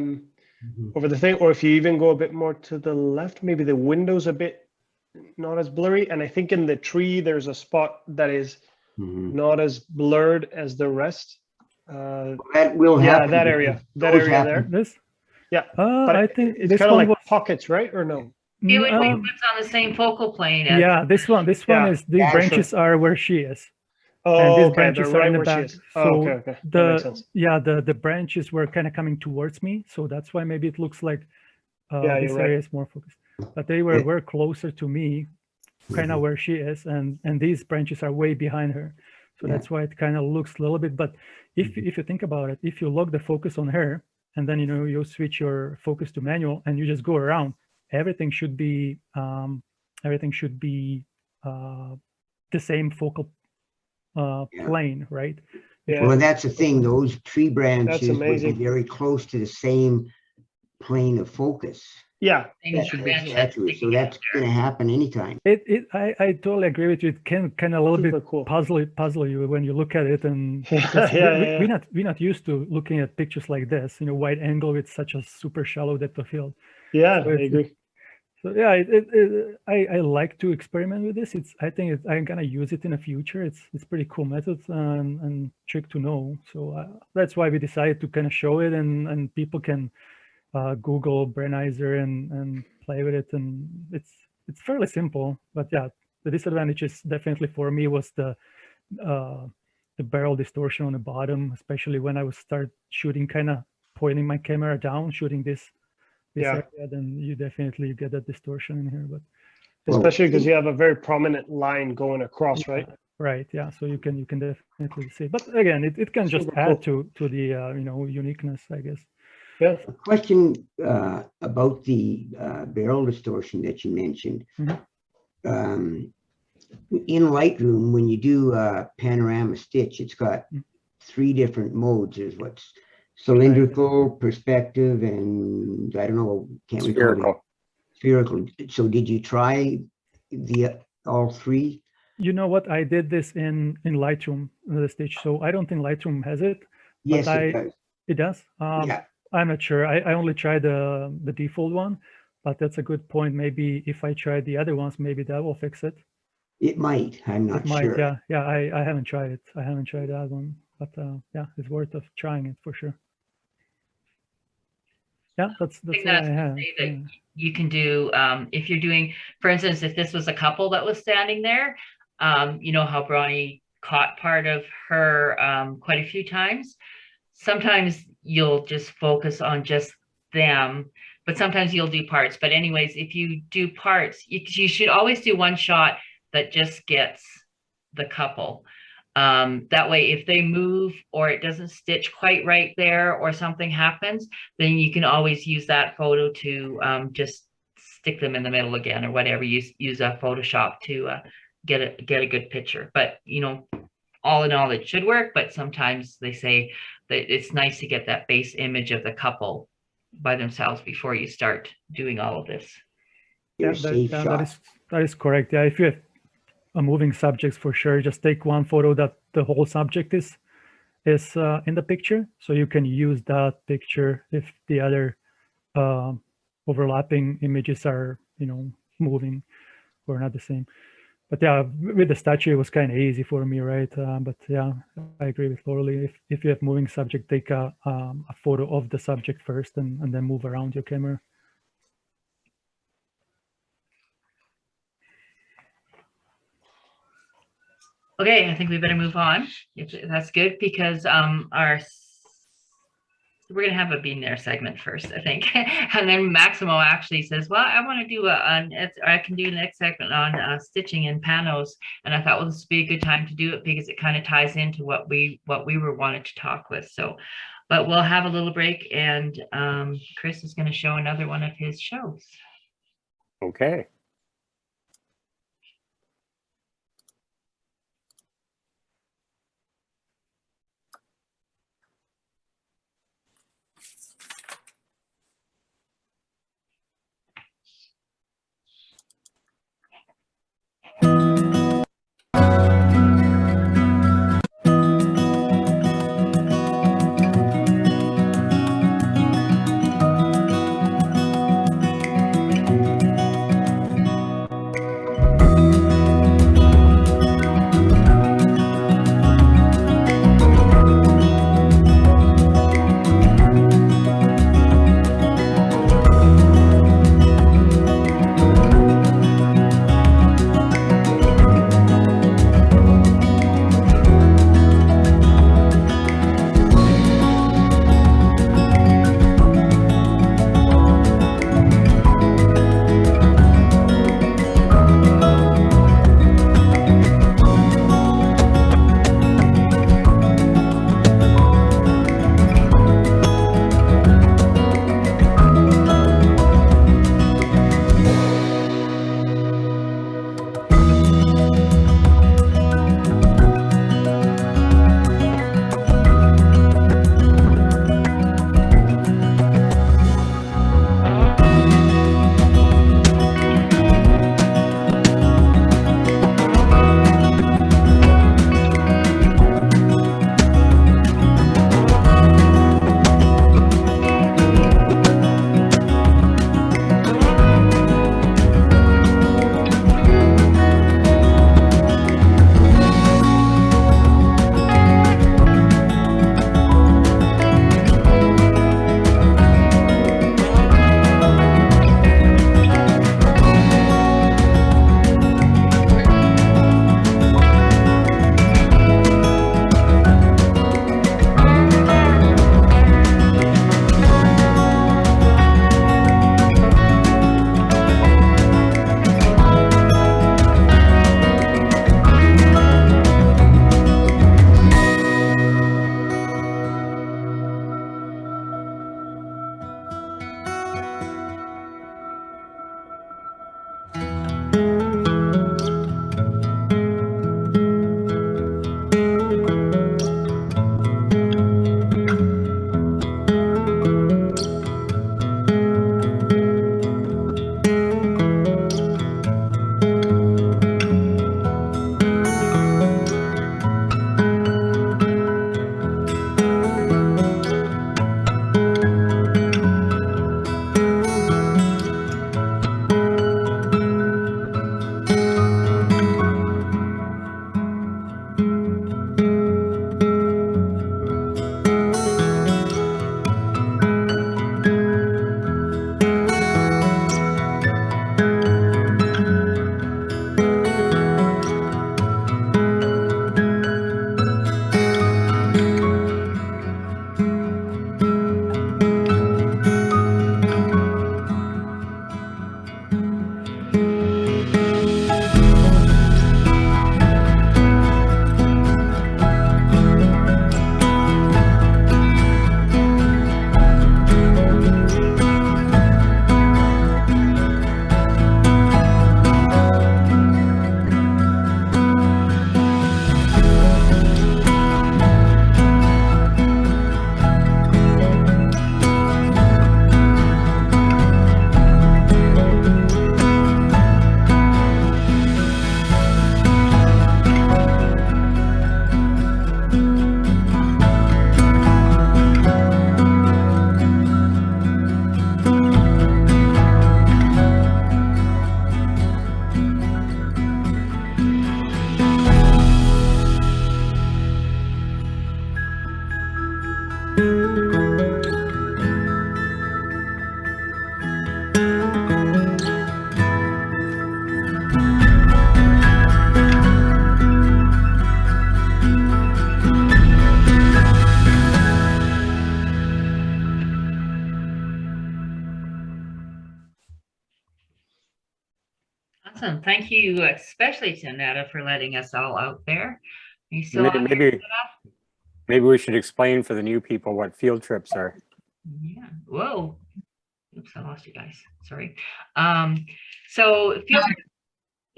over the thing, or if you even go a bit more to the left, maybe the window's a bit not as blurry. And I think in the tree there's a spot that is Mhm. not as blurred as the rest. That will Yeah, happen. that area, because that those area happen. there. This? Yeah, but I think it's this kind of one like was. pockets, right? Or no? It would be Um, what's on the same focal plane as. yeah, this one Yeah, is the yeah, sure. branches are where she is. And Oh, these okay, branches they're are in right the where she back. is. Oh, So okay, okay, that makes sense. the branches were kind of coming towards me, so that's why maybe it looks like Yeah, this you're right. area is more focused. But they were closer to me, kind of Mhm. where she is, and these branches are way behind her. So Yeah. that's why it kind of looks a little bit. But if you think about it, if you lock the focus on her, and then you switch your focus to manual, and you just go around, everything should be the same focal Yeah. plane, right? Yeah. Well, that's the thing, those tree branches would be amazing. very close to the same plane of focus. Yeah, Same it That should as be. branch is that's accurate. So sticking out that's there. gonna happen anytime. I totally agree with you. It can kind of a little Super bit cool. puzzle you when you look at it, and Yeah, because yeah, yeah. we're not used to looking at pictures like this, wide angle with such a super shallow depth of field. Yeah, So I it's- agree. So yeah, I like to experiment with this. I think I'm gonna use it in the future. It's pretty cool method and trick to know. So that's why we decided to kind of show it, and people can Google Brenizer and play with it, and it's fairly simple. But yeah, the disadvantages definitely for me was the barrel distortion on the bottom, especially when I would start shooting, kind of pointing my camera down, shooting this Yeah. area, then you definitely get that distortion in here. But Well, Especially because you have a very prominent line going across, right? right, yeah, so you can definitely see. But again, it can just Super add to the uniqueness, I guess. Yeah. A question about the barrel distortion that you mentioned. Mhm. In Lightroom, when you do a panorama stitch, it's got Mm. 3 different modes. There's what's cylindrical, perspective, and I don't know, can't recall. Spherical. Spherical. So did you try the all 3? You know what? I did this in Lightroom, the stitch. So I don't think Lightroom has it. Yes, I- it does. It does. Yeah. I'm not sure. I only tried the default one, but that's a good point. Maybe if I try the other ones, maybe that will fix it. It might. I'm not It might. sure. Yeah. I haven't tried it. I haven't tried that one, but yeah, it's worth of trying it for sure. Yeah, that's think all I that's to have. say that Yeah. You can do, if you're doing, for instance, if this was a couple that was standing there, you know how Bronnie caught part of her quite a few times. Sometimes you'll just focus on just them, but sometimes you'll do parts. But anyways, if you do parts, you should always do one shot that just gets the couple. That way, if they move or it doesn't stitch quite right there or something happens, then you can always use that photo to just stick them in the middle again or whatever. Use a Photoshop to get a good picture. But all in all, it should work. But sometimes they say that it's nice to get that base image of the couple by themselves before you start doing all of this. Your Yeah, safe shot. that is correct. Yeah, if you have a moving subjects, for sure, just take one photo that the whole subject is in the picture, so you can use that picture if the other overlapping images are moving or not the same. but yeah, with the statue, it was kind of easy for me, right? But yeah, I agree with Laurelie. If you have moving subject, take a photo of the subject first and then move around your camera. Okay, I think we better move on. If that's good, because we're gonna have a bean there segment first, I think, and then Maximo actually says, "Well, I want to do I can do the next segment on stitching and panos," and I thought, well, this would be a good time to do it because it kind of ties into what we were wanted to talk with. So, but we'll have a little break, and Chris is going to show another one of his shows. Okay. thank you, especially to Netta for letting us all out there. Are you still Maybe, on? maybe we should explain for the new people what field trips are. Yeah. Whoa. Oops, I lost you guys. Sorry. So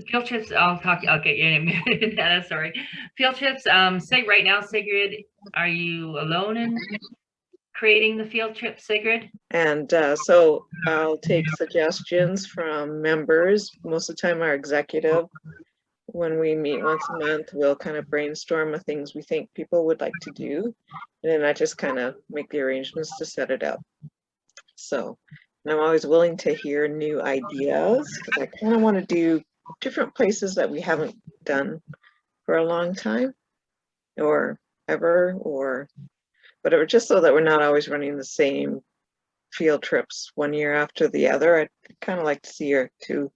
field trips, I'll get you in a minute, Netta, sorry. Field trips, say right now, Sigrid, are you alone in creating the field trip, Sigrid? And so I'll take suggestions from members. Most of the time our executive, when we meet once a month, we'll kind of brainstorm the things we think people would like to do. And then I just kind of make the arrangements to set it up. So, and I'm always willing to hear new ideas because I kind of want to do different places that we haven't done for a long time or ever, or whatever, just so that we're not always running the same field trips one year after the other. I'd kind of like to see a two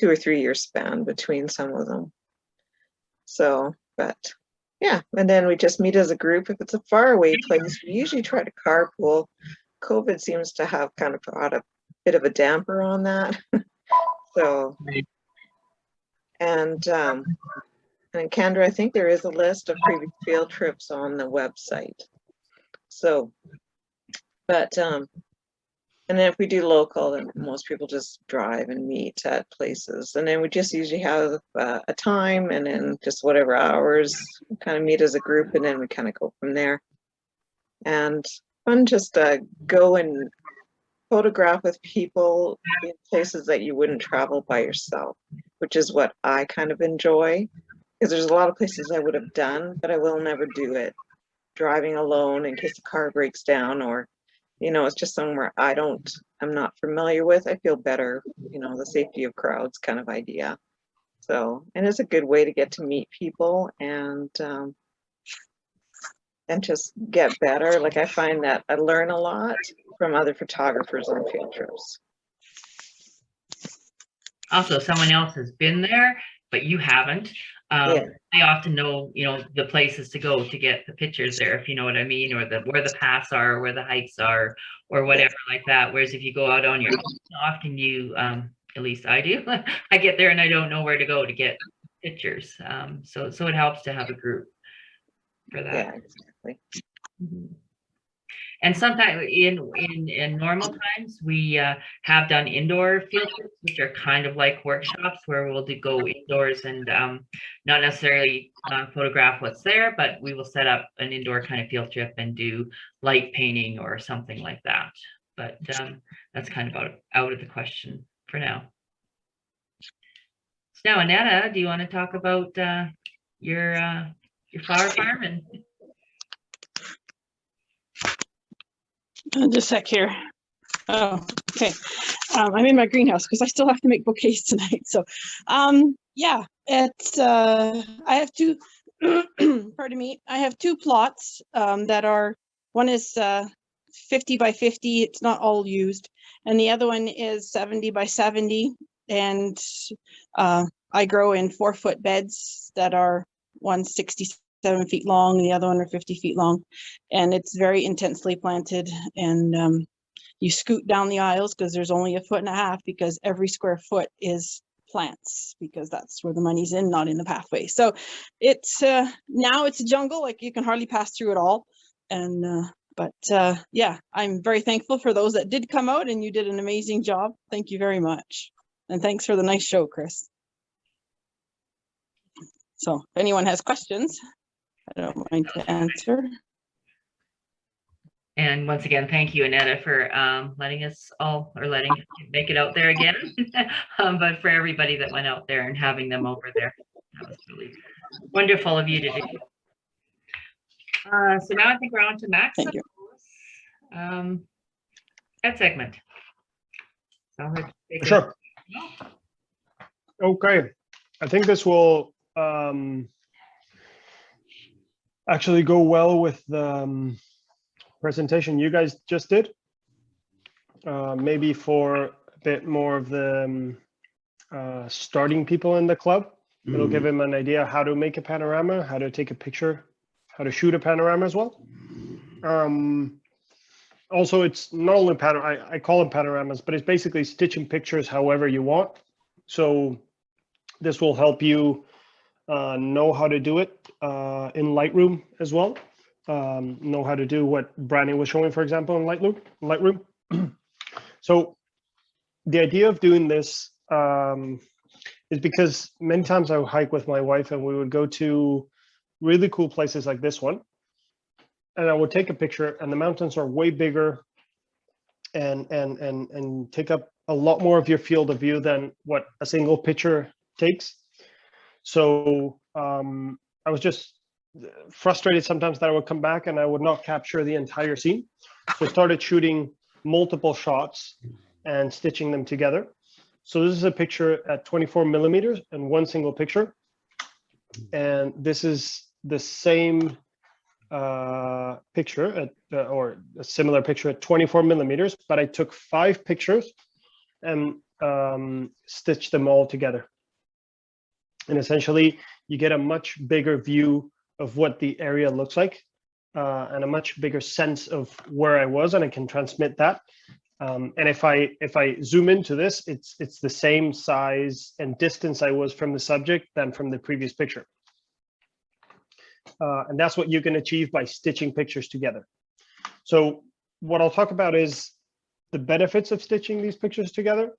or 3 year span between some of them. So, but yeah, and then we just meet as a group. If it's a far away place, we usually try to carpool. COVID seems to have kind of brought a bit of a damper on that. So, and Kendra, I think there is a list of previous field trips on the website. So, but, and then if we do local, then most people just drive and meet at places. And then we just usually have a time and then just whatever hours, kind of meet as a group and then we kind of go from there. And fun just go and photograph with people in places that you wouldn't travel by yourself, which is what I kind of enjoy. Because there's a lot of places I would have done, but I will never do it driving alone in case the car breaks down, or you know, it's just somewhere I'm not familiar with. I feel better, you know, the safety of crowds kind of idea. So, and it's a good way to get to meet people and just get better. Like I find that I learn a lot from other photographers on field trips. Also, someone else has been there, but you haven't. Yeah. They often know, you know, the places to go to get the pictures there, if you know what I mean, or where the paths are, or where the hikes are, or whatever like that. Whereas if you go out on your own, often you, at least I do, I get there and I don't know where to go to get pictures. So it helps to have a group for that. Yeah, exactly. Mhm. And sometimes in normal times, we have done indoor field trips, which are kind of like workshops where we'll go indoors and not necessarily photograph what's there, but we will set up an indoor kind of field trip and do light painting or something like that. But that's kind of out of the question for now. So now, Annetta, do you want to talk about your flower farm and? Just a sec here. Oh, okay. I'm in my greenhouse because I still have to make bouquets tonight. So, yeah, it's I have two. Pardon me. I have two plots that are. One is 50 by 50. It's not all used, and the other one is 70 by 70. And I grow in 4-foot beds that are 167 feet long, and the other one are 50 feet long, and it's very intensely planted. And you scoot down the aisles because there's only 1.5 feet, because every square foot is plants, because that's where the money's in, not in the pathway. So it's now it's a jungle, like you can hardly pass through it all. And but yeah, I'm very thankful for those that did come out, and you did an amazing job. Thank you very much, and thanks for the nice show, Chris. So if anyone has questions, I don't mind to answer. And once again, thank you, Annetta, for letting us all, or make it out there again. But for everybody that went out there and having them over there, that was really wonderful of you to do. So now I think we're on to Max. Thank you. That segment. So Sure. Okay, I think this will actually go well with the presentation you guys just did. Maybe for a bit more of the starting people in the club. It'll give them an idea how to make a panorama, how to take a picture, how to shoot a panorama as well. Also, it's not only I call them panoramas, but it's basically stitching pictures however you want. So This will help you know how to do it in Lightroom as well. Know how to do what Brandon was showing, for example, in Lightroom. So the idea of doing this is because many times I would hike with my wife and we would go to really cool places like this one. And I would take a picture, and the mountains are way bigger and take up a lot more of your field of view than what a single picture takes. So I was just frustrated sometimes that I would come back and I would not capture the entire scene. So I started shooting multiple shots and stitching them together. So this is a picture at 24 millimeters and one single picture. And this is the same picture at, or a similar picture at 24 millimeters, but I took 5 pictures and stitched them all together. And essentially you get a much bigger view of what the area looks like and a much bigger sense of where I was, and I can transmit that. And if I zoom into this, it's the same size and distance I was from the subject than from the previous picture. And that's what you can achieve by stitching pictures together. So what I'll talk about is the benefits of stitching these pictures together.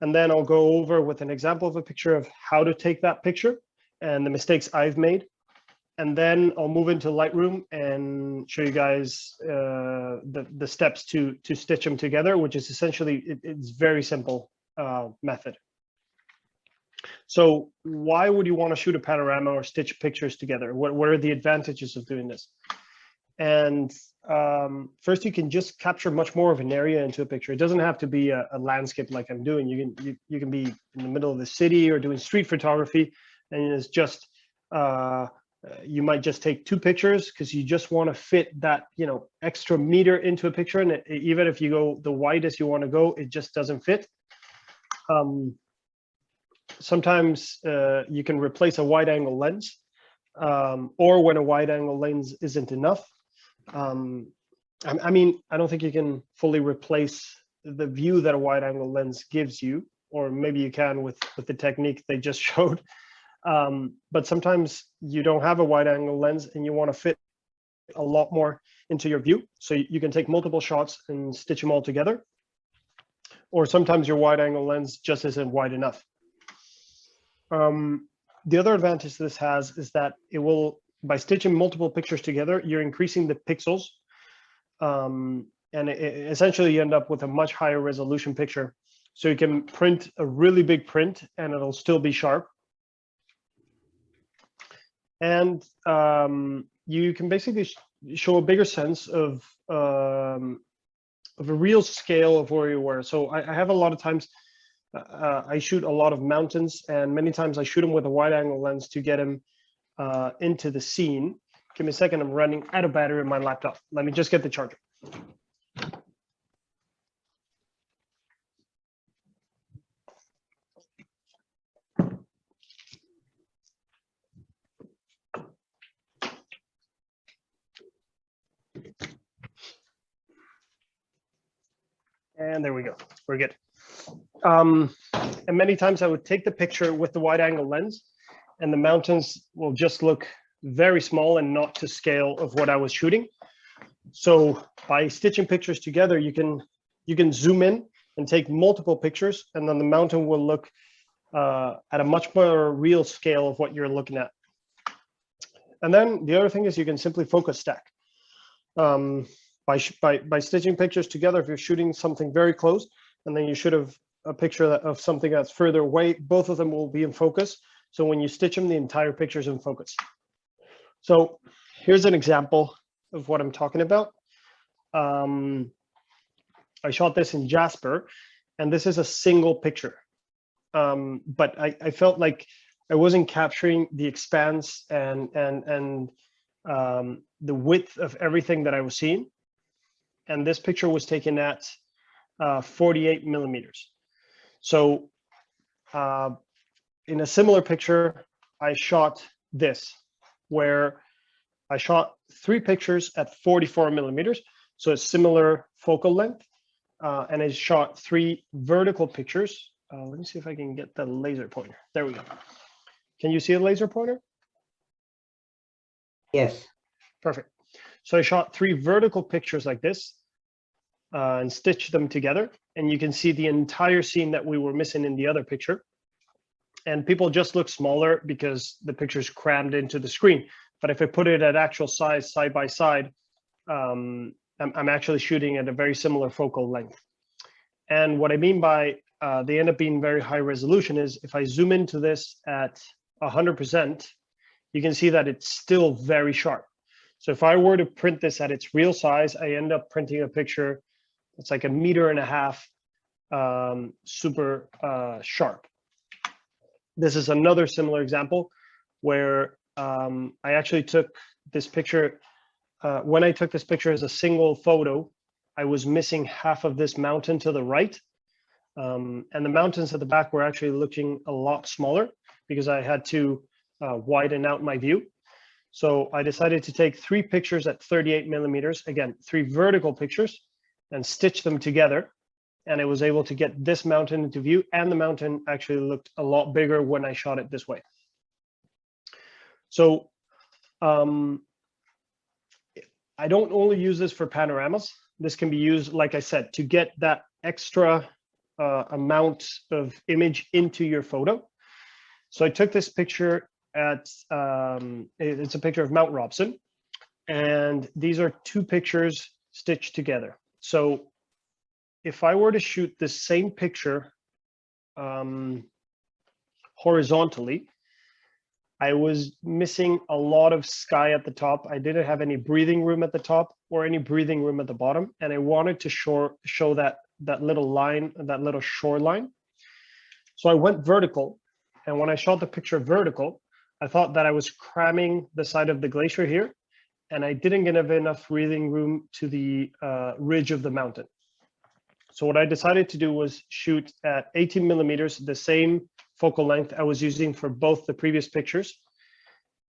And then I'll go over with an example of a picture of how to take that picture and the mistakes I've made. And then I'll move into Lightroom and show you guys the steps to stitch them together, which is essentially, it's very simple method. So why would you want to shoot a panorama or stitch pictures together? What are the advantages of doing this? And first, you can just capture much more of an area into a picture. It doesn't have to be a landscape like I'm doing. You can be in the middle of the city or doing street photography, and it's just you might just take 2 pictures because you just want to fit that, you know, extra meter into a picture. And even if you go the widest you want to go, it just doesn't fit. Sometimes you can replace a wide angle lens, or when a wide angle lens isn't enough. I mean, I don't think you can fully replace the view that a wide angle lens gives you, or maybe you can with the technique they just showed. But sometimes you don't have a wide angle lens and you want to fit a lot more into your view. So you can take multiple shots and stitch them all together. Or sometimes your wide angle lens just isn't wide enough. The other advantage this has is that it will, by stitching multiple pictures together, you're increasing the pixels. And essentially you end up with a much higher resolution picture. So you can print a really big print and it'll still be sharp. And you can basically show a bigger sense of a real scale of where you were. So I have a lot of times, I shoot a lot of mountains, and many times I shoot them with a wide angle lens to get them into the scene. Give me a second, I'm running out of battery in my laptop. Let me just get the charger. And there we go, we're good. And many times I would take the picture with the wide angle lens and the mountains will just look very small and not to scale of what I was shooting. So by stitching pictures together, you can zoom in and take multiple pictures, and then the mountain will look at a much more real scale of what you're looking at. And then the other thing is you can simply focus stack. By stitching pictures together, if you're shooting something very close and then you should have a picture of something that's further away, both of them will be in focus. So when you stitch them, the entire picture is in focus. So here's an example of what I'm talking about. I shot this in Jasper, and this is a single picture. But I felt like I wasn't capturing the expanse and the width of everything that I was seeing. And this picture was taken at 48 millimeters. So in a similar picture, I shot this, where I shot 3 pictures at 44 millimeters. So a similar focal length. And I shot 3 vertical pictures let me see if I can get the laser pointer. There we go. Can you see a laser pointer? Yes. Perfect. So I shot 3 vertical pictures like this and stitched them together. And you can see the entire scene that we were missing in the other picture. And people just look smaller because the picture's crammed into the screen. But if I put it at actual size, side by side, I'm actually shooting at a very similar focal length. And what I mean by they end up being very high resolution is if I zoom into this at 100%, you can see that it's still very sharp. So if I were to print this at its real size, I end up printing a picture that's like 1.5 meters, super sharp. This is another similar example where I actually took this picture. When I took this picture as a single photo, I was missing half of this mountain to the right. And the mountains at the back were actually looking a lot smaller because I had to widen out my view. So I decided to take 3 pictures at 38 millimeters, again, 3 vertical pictures, and stitch them together. And I was able to get this mountain into view, and the mountain actually looked a lot bigger when I shot it this way. So I don't only use this for panoramas. This can be used, like I said, to get that extra amount of image into your photo. So I took this picture at, it's a picture of Mount Robson, and these are 2 pictures stitched together. So if I were to shoot the same picture horizontally, I was missing a lot of sky at the top. I didn't have any breathing room at the top or any breathing room at the bottom. And I wanted to show that little line, that little shoreline. So I went vertical. And when I shot the picture vertical, I thought that I was cramming the side of the glacier here, and I didn't give enough breathing room to the ridge of the mountain. So what I decided to do was shoot at 18 millimeters, the same focal length I was using for both the previous pictures,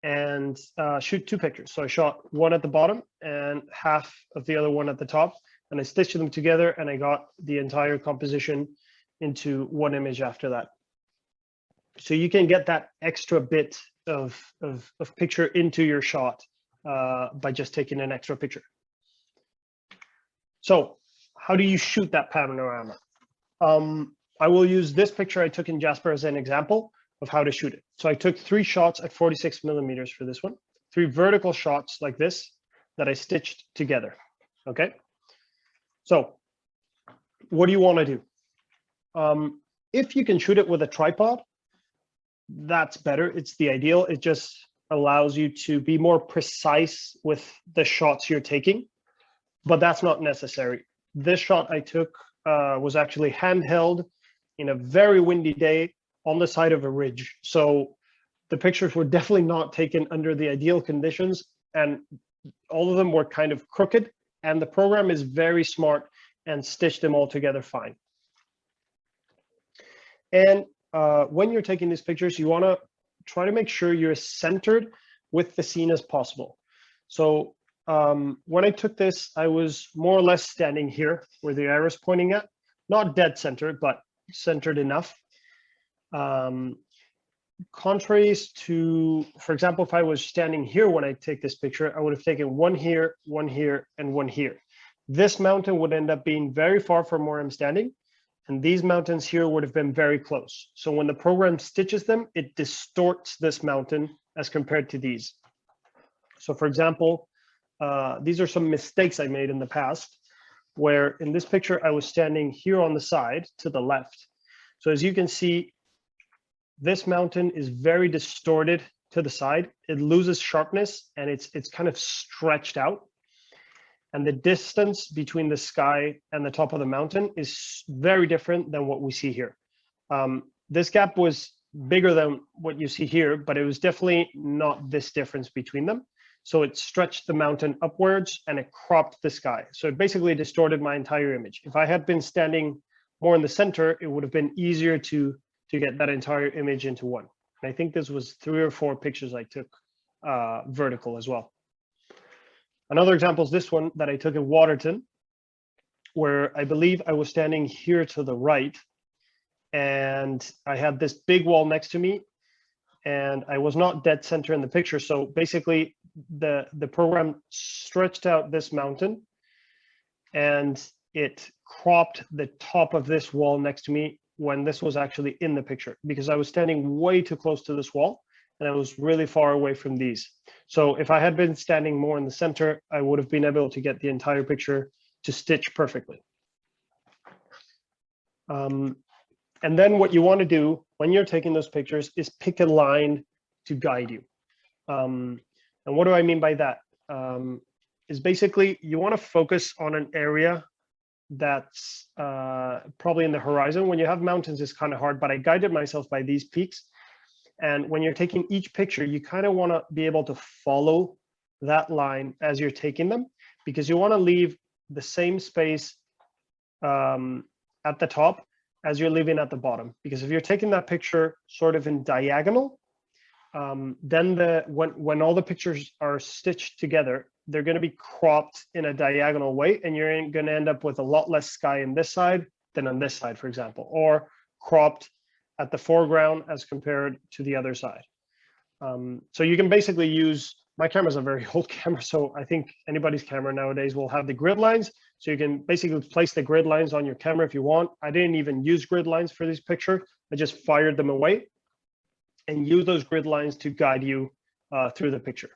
and shoot 2 pictures. So I shot one at the bottom and half of the other one at the top, and I stitched them together, and I got the entire composition into one image after that. So you can get that extra bit of picture into your shot by just taking an extra picture. So how do you shoot that panorama? I will use this picture I took in Jasper as an example of how to shoot it. So I took 3 shots at 46 millimeters for this one, 3 vertical shots like this that I stitched together. Okay. So what do you want to do? If you can shoot it with a tripod, that's better. It's the ideal. It just allows you to be more precise with the shots you're taking, but that's not necessary. This shot I took was actually handheld in a very windy day on the side of a ridge. So the pictures were definitely not taken under the ideal conditions, and all of them were kind of crooked, and the program is very smart and stitched them all together fine. And when you're taking these pictures, you want to try to make sure you're as centered with the scene as possible. So when I took this, I was more or less standing here where the arrow is pointing at, not dead center, but centered enough. Contrary to, for example, if I was standing here when I take this picture, I would have taken one here, and one here. This mountain would end up being very far from where I'm standing, and these mountains here would have been very close. So when the program stitches them, it distorts this mountain as compared to these. So for example, these are some mistakes I made in the past, where in this picture, I was standing here on the side to the left. So as you can see, this mountain is very distorted to the side. It loses sharpness, and it's kind of stretched out. And the distance between the sky and the top of the mountain is very different than what we see here. This gap was bigger than what you see here, but it was definitely not this difference between them. So it stretched the mountain upwards and it cropped the sky. So it basically distorted my entire image. If I had been standing more in the center, it would have been easier to get that entire image into one. And I think this was 3 or 4 pictures I took vertical as well. Another example is this one that I took in Waterton, where I believe I was standing here to the right, and I had this big wall next to me, and I was not dead center in the picture. So basically the program stretched out this mountain and it cropped the top of this wall next to me when this was actually in the picture, because I was standing way too close to this wall and I was really far away from these. So if I had been standing more in the center, I would have been able to get the entire picture to stitch perfectly. And then what you want to do when you're taking those pictures is pick a line to guide you. And what do I mean by that? Is basically you want to focus on an area that's probably in the horizon. When you have mountains, it's kind of hard, but I guided myself by these peaks. And when you're taking each picture, you kind of want to be able to follow that line as you're taking them, because you want to leave the same space at the top as you're leaving at the bottom. Because if you're taking that picture sort of in diagonal, then when all the pictures are stitched together, they're going to be cropped in a diagonal way, and you're going to end up with a lot less sky in this side than on this side, for example, or cropped at the foreground as compared to the other side. So you can basically use, my camera's a very old camera, so I think anybody's camera nowadays will have the grid lines. So you can basically place the grid lines on your camera if you want. I didn't even use grid lines for this picture. I just fired them away and use those grid lines to guide you through the picture.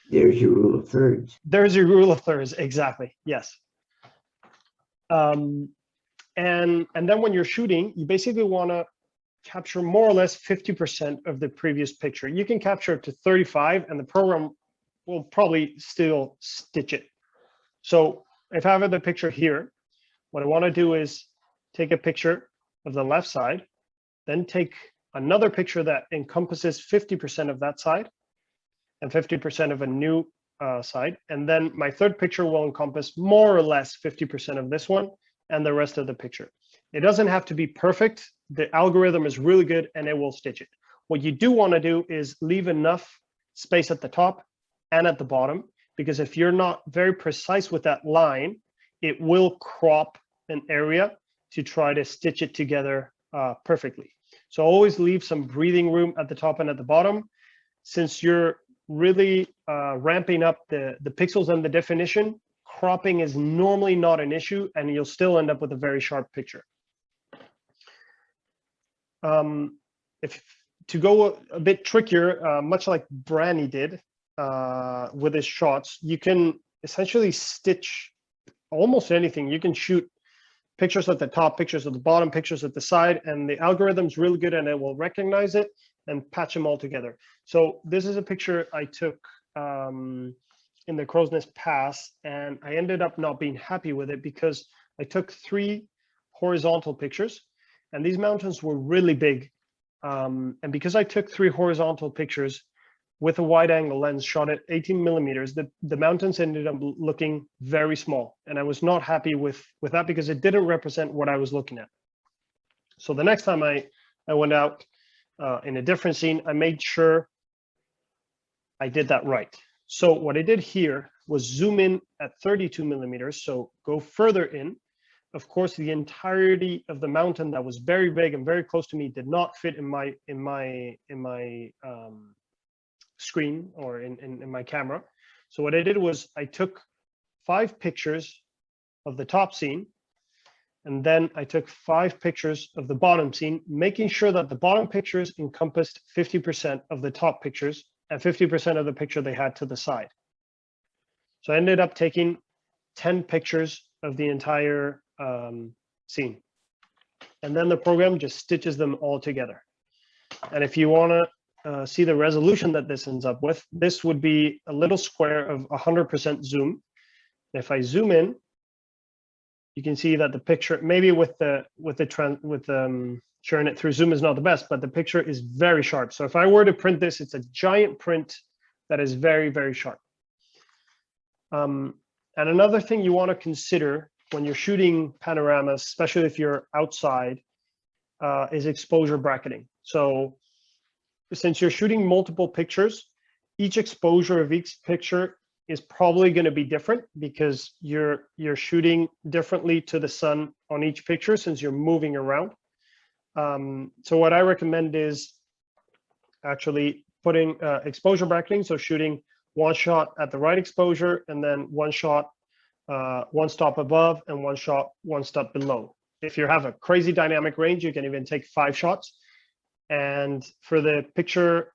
There's your rule of thirds. There's your rule of thirds, exactly, yes. And then when you're shooting, you basically want to capture more or less 50% of the previous picture. You can capture up to 35 and the program will probably still stitch it. So if I have the picture here, what I want to do is take a picture of the left side, then take another picture that encompasses 50% of that side and 50% of a new side. And then my third picture will encompass more or less 50% of this one and the rest of the picture. It doesn't have to be perfect. The algorithm is really good and it will stitch it. What you do want to do is leave enough space at the top and at the bottom, because if you're not very precise with that line, it will crop an area to try to stitch it together perfectly. So always leave some breathing room at the top and at the bottom. Since you're really ramping up the pixels and the definition, cropping is normally not an issue and you'll still end up with a very sharp picture. If to go a bit trickier, much like Branny did with his shots, you can essentially stitch almost anything. You can shoot pictures at the top, pictures at the bottom, pictures at the side, and the algorithm's really good and it will recognize it and patch them all together. So this is a picture I took in the Crow's Nest Pass, and I ended up not being happy with it because I took 3 horizontal pictures and these mountains were really big. And because I took 3 horizontal pictures with a wide angle lens shot at 18 millimeters, the mountains ended up looking very small. And I was not happy with that because it didn't represent what I was looking at. So the next time I went out in a different scene, I made sure I did that right. So what I did here was zoom in at 32 millimeters. So go further in. Of course, the entirety of the mountain that was very big and very close to me did not fit in my screen or in my camera. So what I did was I took 5 pictures of the top scene, and then I took 5 pictures of the bottom scene, making sure that the bottom pictures encompassed 50% of the top pictures and 50% of the picture they had to the side. So I ended up taking 10 pictures of the entire scene. And then the program just stitches them all together. And if you want to see the resolution that this ends up with, this would be a little square of 100% zoom. If I zoom in, you can see that the picture, maybe sharing it through Zoom is not the best, but the picture is very sharp. So if I were to print this, it's a giant print that is very, very sharp. And another thing you want to consider when you're shooting panoramas, especially if you're outside, is exposure bracketing. So since you're shooting multiple pictures, each exposure of each picture is probably going to be different because you're shooting differently to the sun on each picture since you're moving around. So what I recommend is actually putting exposure bracketing, so shooting one shot at the right exposure and then one shot, one stop above and one shot, one stop below. If you have a crazy dynamic range, you can even take 5 shots. And for the picture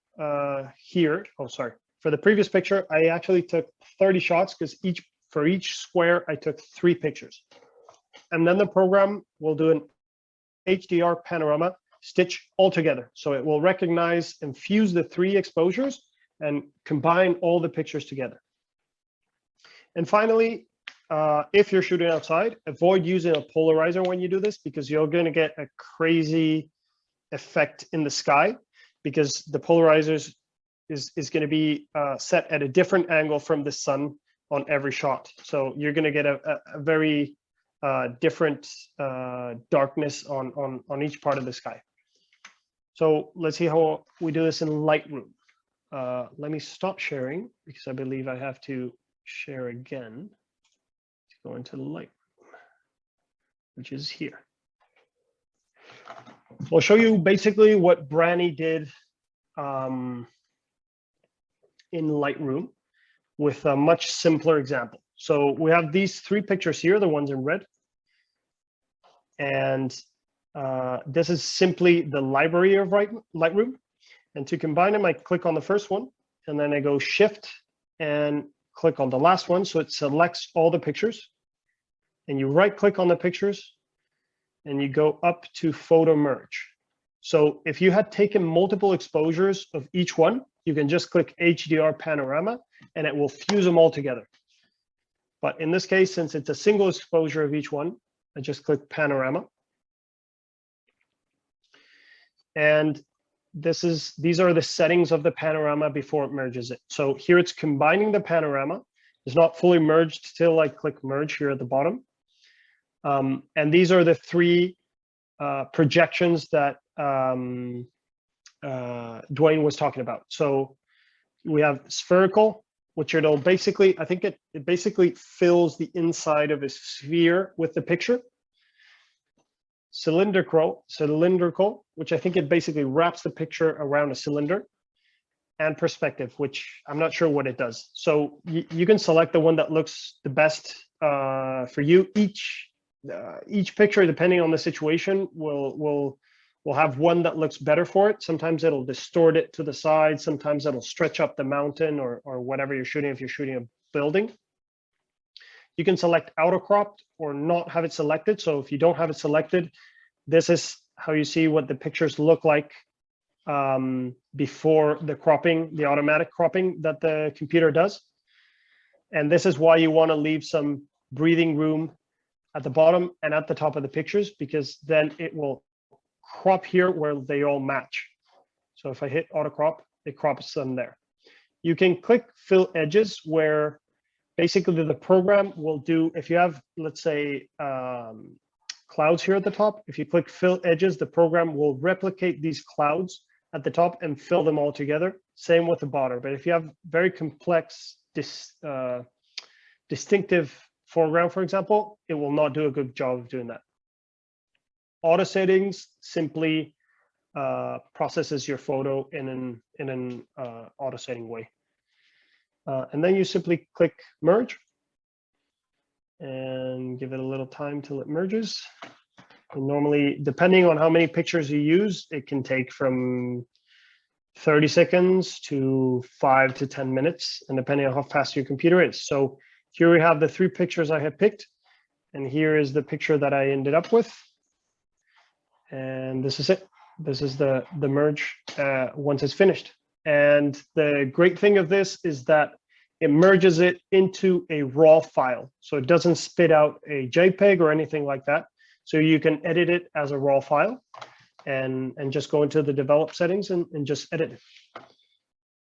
here, oh, sorry, for the previous picture, I actually took 30 shots because for each square, I took 3 pictures. And then the program will do an HDR panorama stitch all together. So it will recognize and fuse the 3 exposures and combine all the pictures together. And finally, if you're shooting outside, avoid using a polarizer when you do this, because you're going to get a crazy effect in the sky, because the polarizers is going to be set at a different angle from the sun on every shot. So you're going to get a very different darkness on each part of the sky. So let's see how we do this in Lightroom. Let me stop sharing because I believe I have to share again to go into Lightroom, which is here. I'll show you basically what Branny did in Lightroom with a much simpler example. So we have these 3 pictures here, the ones in red. And this is simply the library of Lightroom. And to combine them, I click on the first one, and then I go Shift and click on the last one. So it selects all the pictures. And you right click on the pictures, and you go up to Photo Merge. So if you had taken multiple exposures of each one, you can just click HDR Panorama, and it will fuse them all together. But in this case, since it's a single exposure of each one, I just click Panorama. And these are the settings of the panorama before it merges it. So here it's combining the panorama. It's not fully merged till I click Merge here at the bottom. And these are the 3 projections that Dwayne was talking about. So we have spherical, which it'll basically, I think it basically fills the inside of a sphere with the picture. Cylindrical, which I think it basically wraps the picture around a cylinder. And perspective, which I'm not sure what it does. So you can select the one that looks the best for you. Each picture, depending on the situation, will have one that looks better for it. Sometimes it'll distort it to the side. Sometimes it'll stretch up the mountain or whatever you're shooting if you're shooting a building. You can select auto cropped or not have it selected. So if you don't have it selected, this is how you see what the pictures look like before the cropping, the automatic cropping that the computer does. And this is why you want to leave some breathing room at the bottom and at the top of the pictures, because then it will crop here where they all match. So if I hit auto crop, it crops them there. You can click fill edges, where basically the program will do, if you have, let's say, clouds here at the top, if you click fill edges, the program will replicate these clouds at the top and fill them all together. Same with the bottom. But if you have very complex, distinctive foreground, for example, it will not do a good job of doing that. Auto settings simply processes your photo in an auto setting way. And then you simply click merge and give it a little time till it merges. And normally, depending on how many pictures you use, it can take from 30 seconds to 5 to 10 minutes, and depending on how fast your computer is. So here we have the 3 pictures I have picked, and here is the picture that I ended up with. And this is it. This is the merge once it's finished. And the great thing of this is that it merges it into a raw file. So it doesn't spit out a JPEG or anything like that. So you can edit it as a raw file and just go into the develop settings and just edit it.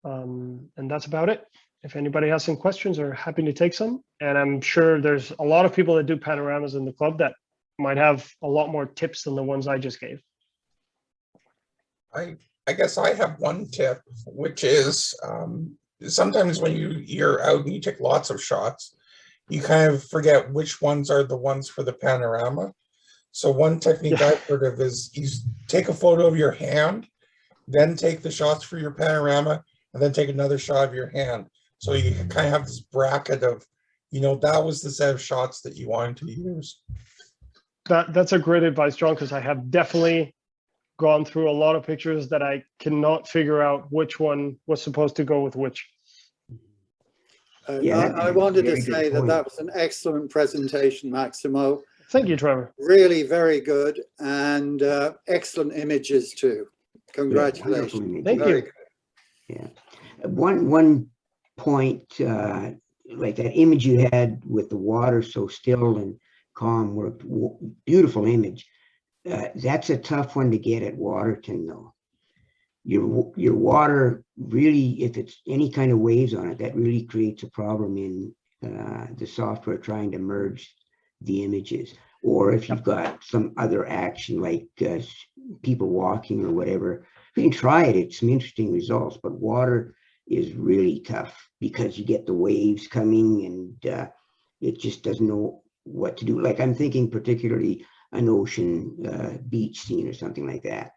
And that's about it. If anybody has some questions, I'm happy to take some. And I'm sure there's a lot of people that do panoramas in the club that might have a lot more tips than the ones I just gave. I guess I have one tip, which is sometimes when you're out and you take lots of shots, you kind of forget which ones are the ones for the panorama. So one technique I've heard of is you take a photo of your hand, then take the shots for your panorama, and then take another shot of your hand. So you kind of have this bracket of, you know, that was the set of shots that you wanted to use. That's a great advice, John, because I have definitely gone through a lot of pictures that I cannot figure out which one was supposed to go with which. I wanted to very good say that point. that was an excellent presentation, Maximo. Thank you, Trevor. Really very good, and excellent images too. Wonderful Congratulations. images. Thank Very you. good. Yeah. One point, like that image you had with the water so still and calm, worked. Beautiful image. That's a tough one to get at Waterton, though. Your water really, if it's any kind of waves on it, that really creates a problem in the software trying to merge the images. Or if you've got some other action like people walking or whatever, you can try it. It's some interesting results, but water is really tough because you get the waves coming and it just doesn't know what to do. Like I'm thinking particularly an ocean beach scene or something like that.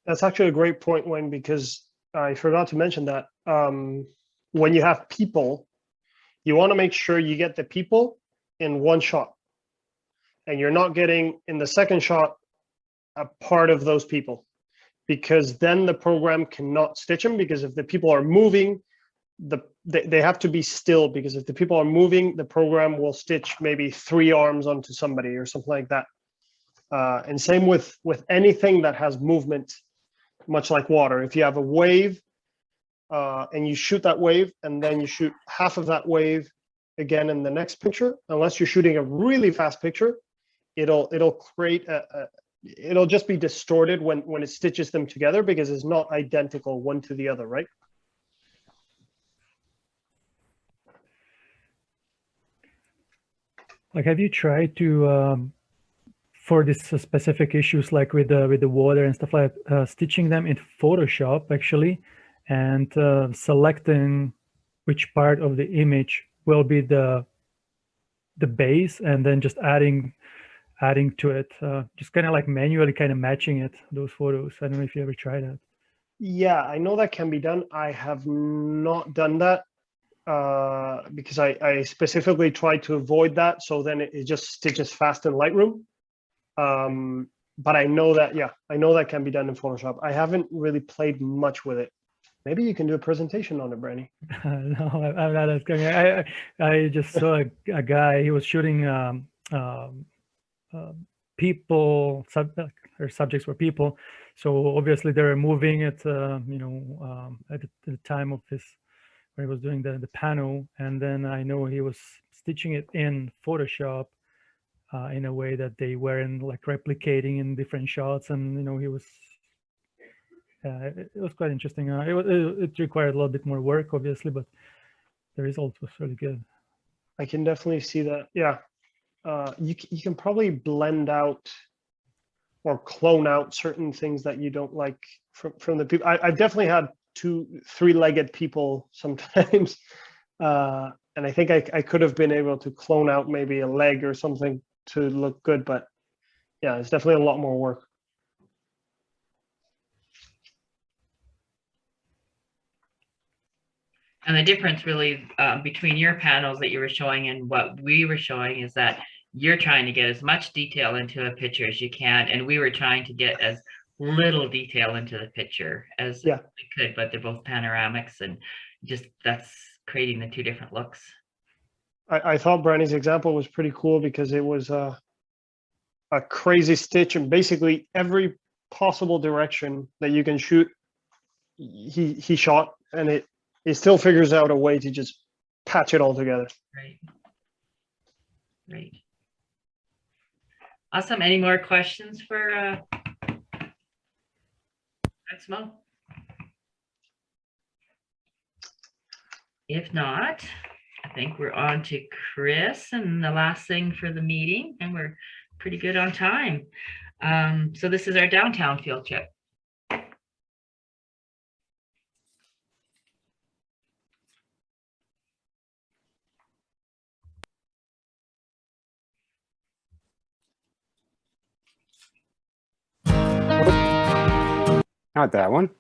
That's actually a great point, Wayne, because I forgot to mention that when you have people, you want to make sure you get the people in one shot. And you're not getting in the second shot a part of those people, because then the program cannot stitch them, because if the people are moving, they have to be still, because if the people are moving, the program will stitch maybe 3 arms onto somebody or something like that. And same with anything that has movement, much like water. If you have a wave and you shoot that wave and then you shoot half of that wave again in the next picture, unless you're shooting a really fast picture, it'll create it'll just be distorted when it stitches them together, because it's not identical one to the other, right? Like, have you tried to for these specific issues, like with the water and stuff like stitching them in Photoshop actually, and selecting which part of the image will be the base, and then just adding to it, just kind of like manually kind of matching it, those photos? I don't know if you ever tried that. Yeah, I know that can be done. I have not done that because I specifically tried to avoid that. So then it just stitches fast in Lightroom. But I know that, yeah, I know that can be done in Photoshop. I haven't really played much with it. Maybe you can do a presentation on it, Brandy. No, I'm not as going. I just saw a guy. He was shooting people, subjects were people. So obviously they were moving it, you know, at the time of his, where he was doing the panel. And then I know he was stitching it in Photoshop in a way that they weren't like replicating in different shots. And, you know, he was, it was quite interesting. It required a little bit more work, obviously, but the result was really good. I can definitely see that. Yeah. You can probably blend out or clone out certain things that you don't like from the people. I've definitely had 2-3-legged people sometimes. And I think I could have been able to clone out maybe a leg or something to look good, but yeah, it's definitely a lot more work. And the difference really between your panels that you were showing and what we were showing is that you're trying to get as much detail into a picture as you can, and we were trying to get as little detail into the picture as we could, but they're both panoramics, and just that's creating the 2 different looks. I thought Brandy's example was pretty cool because it was a crazy stitch, and basically every possible direction that you can shoot, he shot, and it still figures out a way to just patch it all together. Right. Right. Awesome. Any more questions for Maximo? If not, I think we're on to Chris and the last thing for the meeting, and we're pretty good on time. So this is our downtown field trip. Not that one.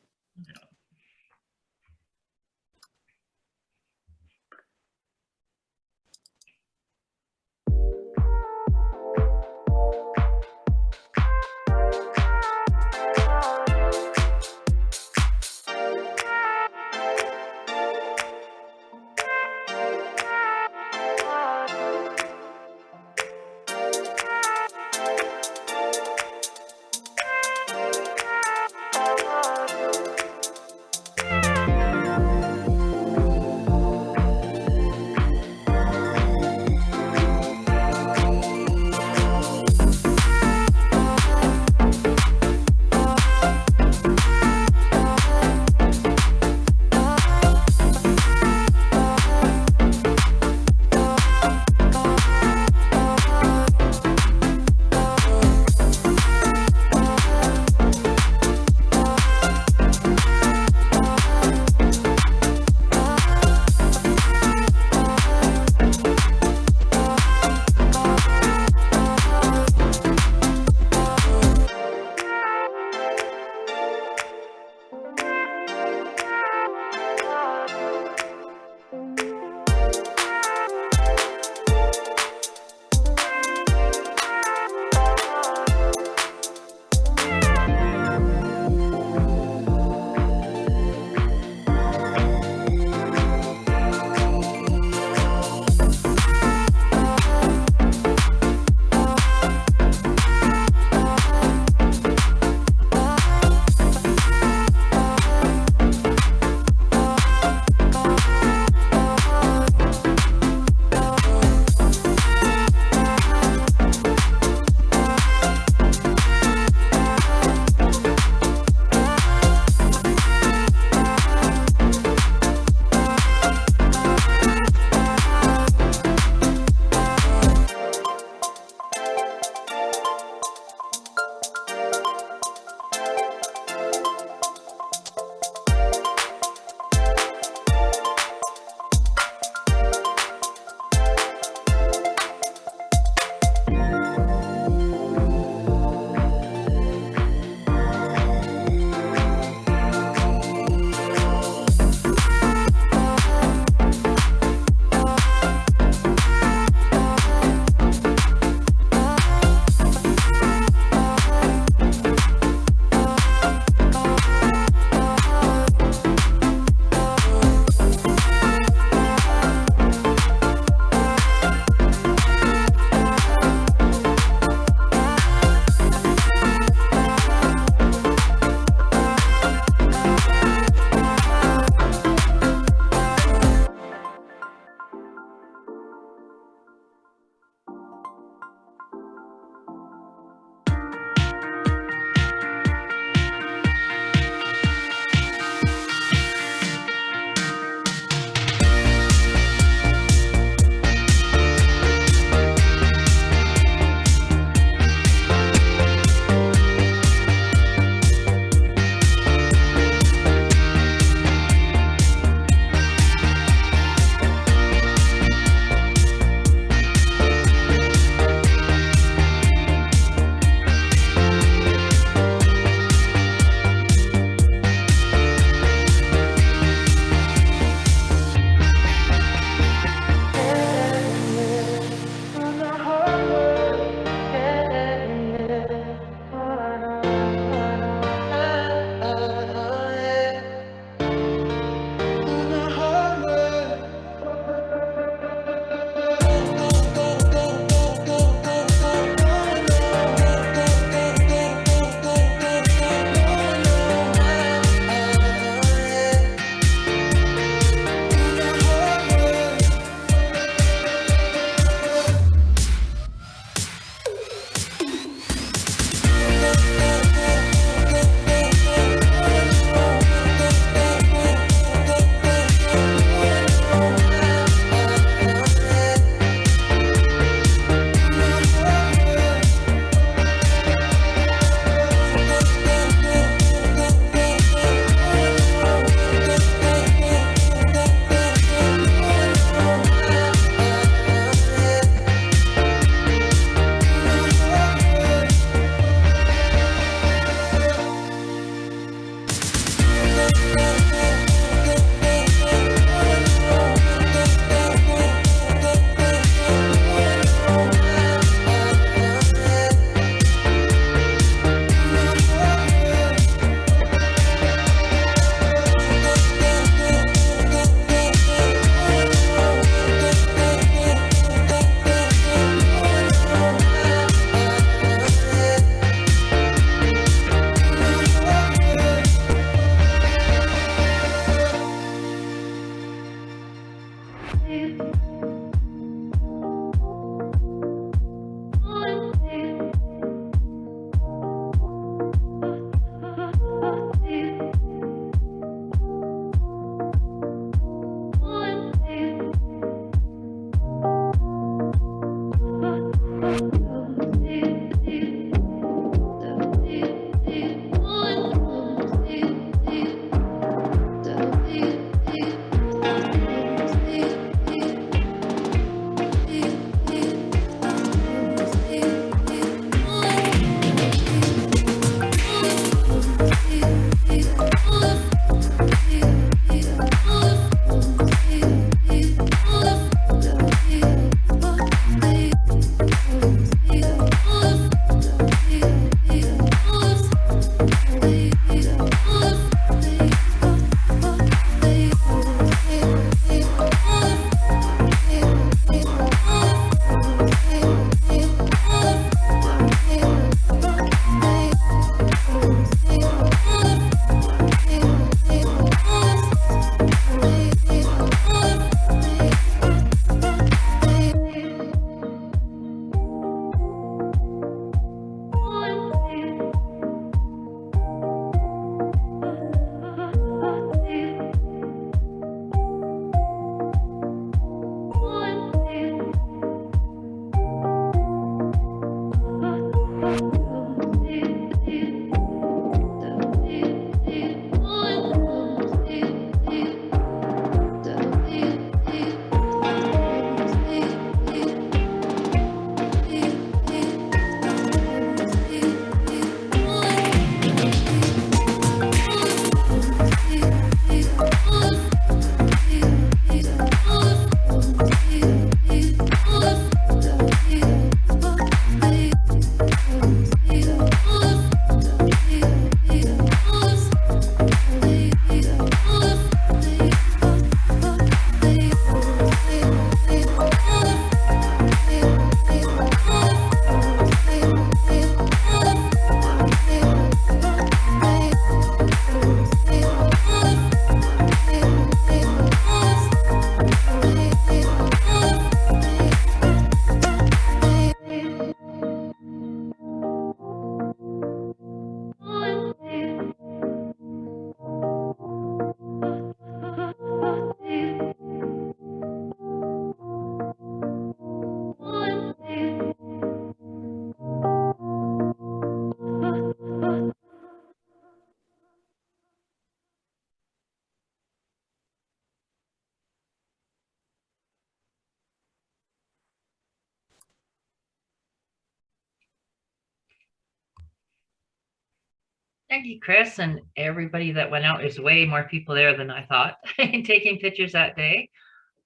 Thank you, Chris, and everybody that went out. There's way more people there than I thought taking pictures that day.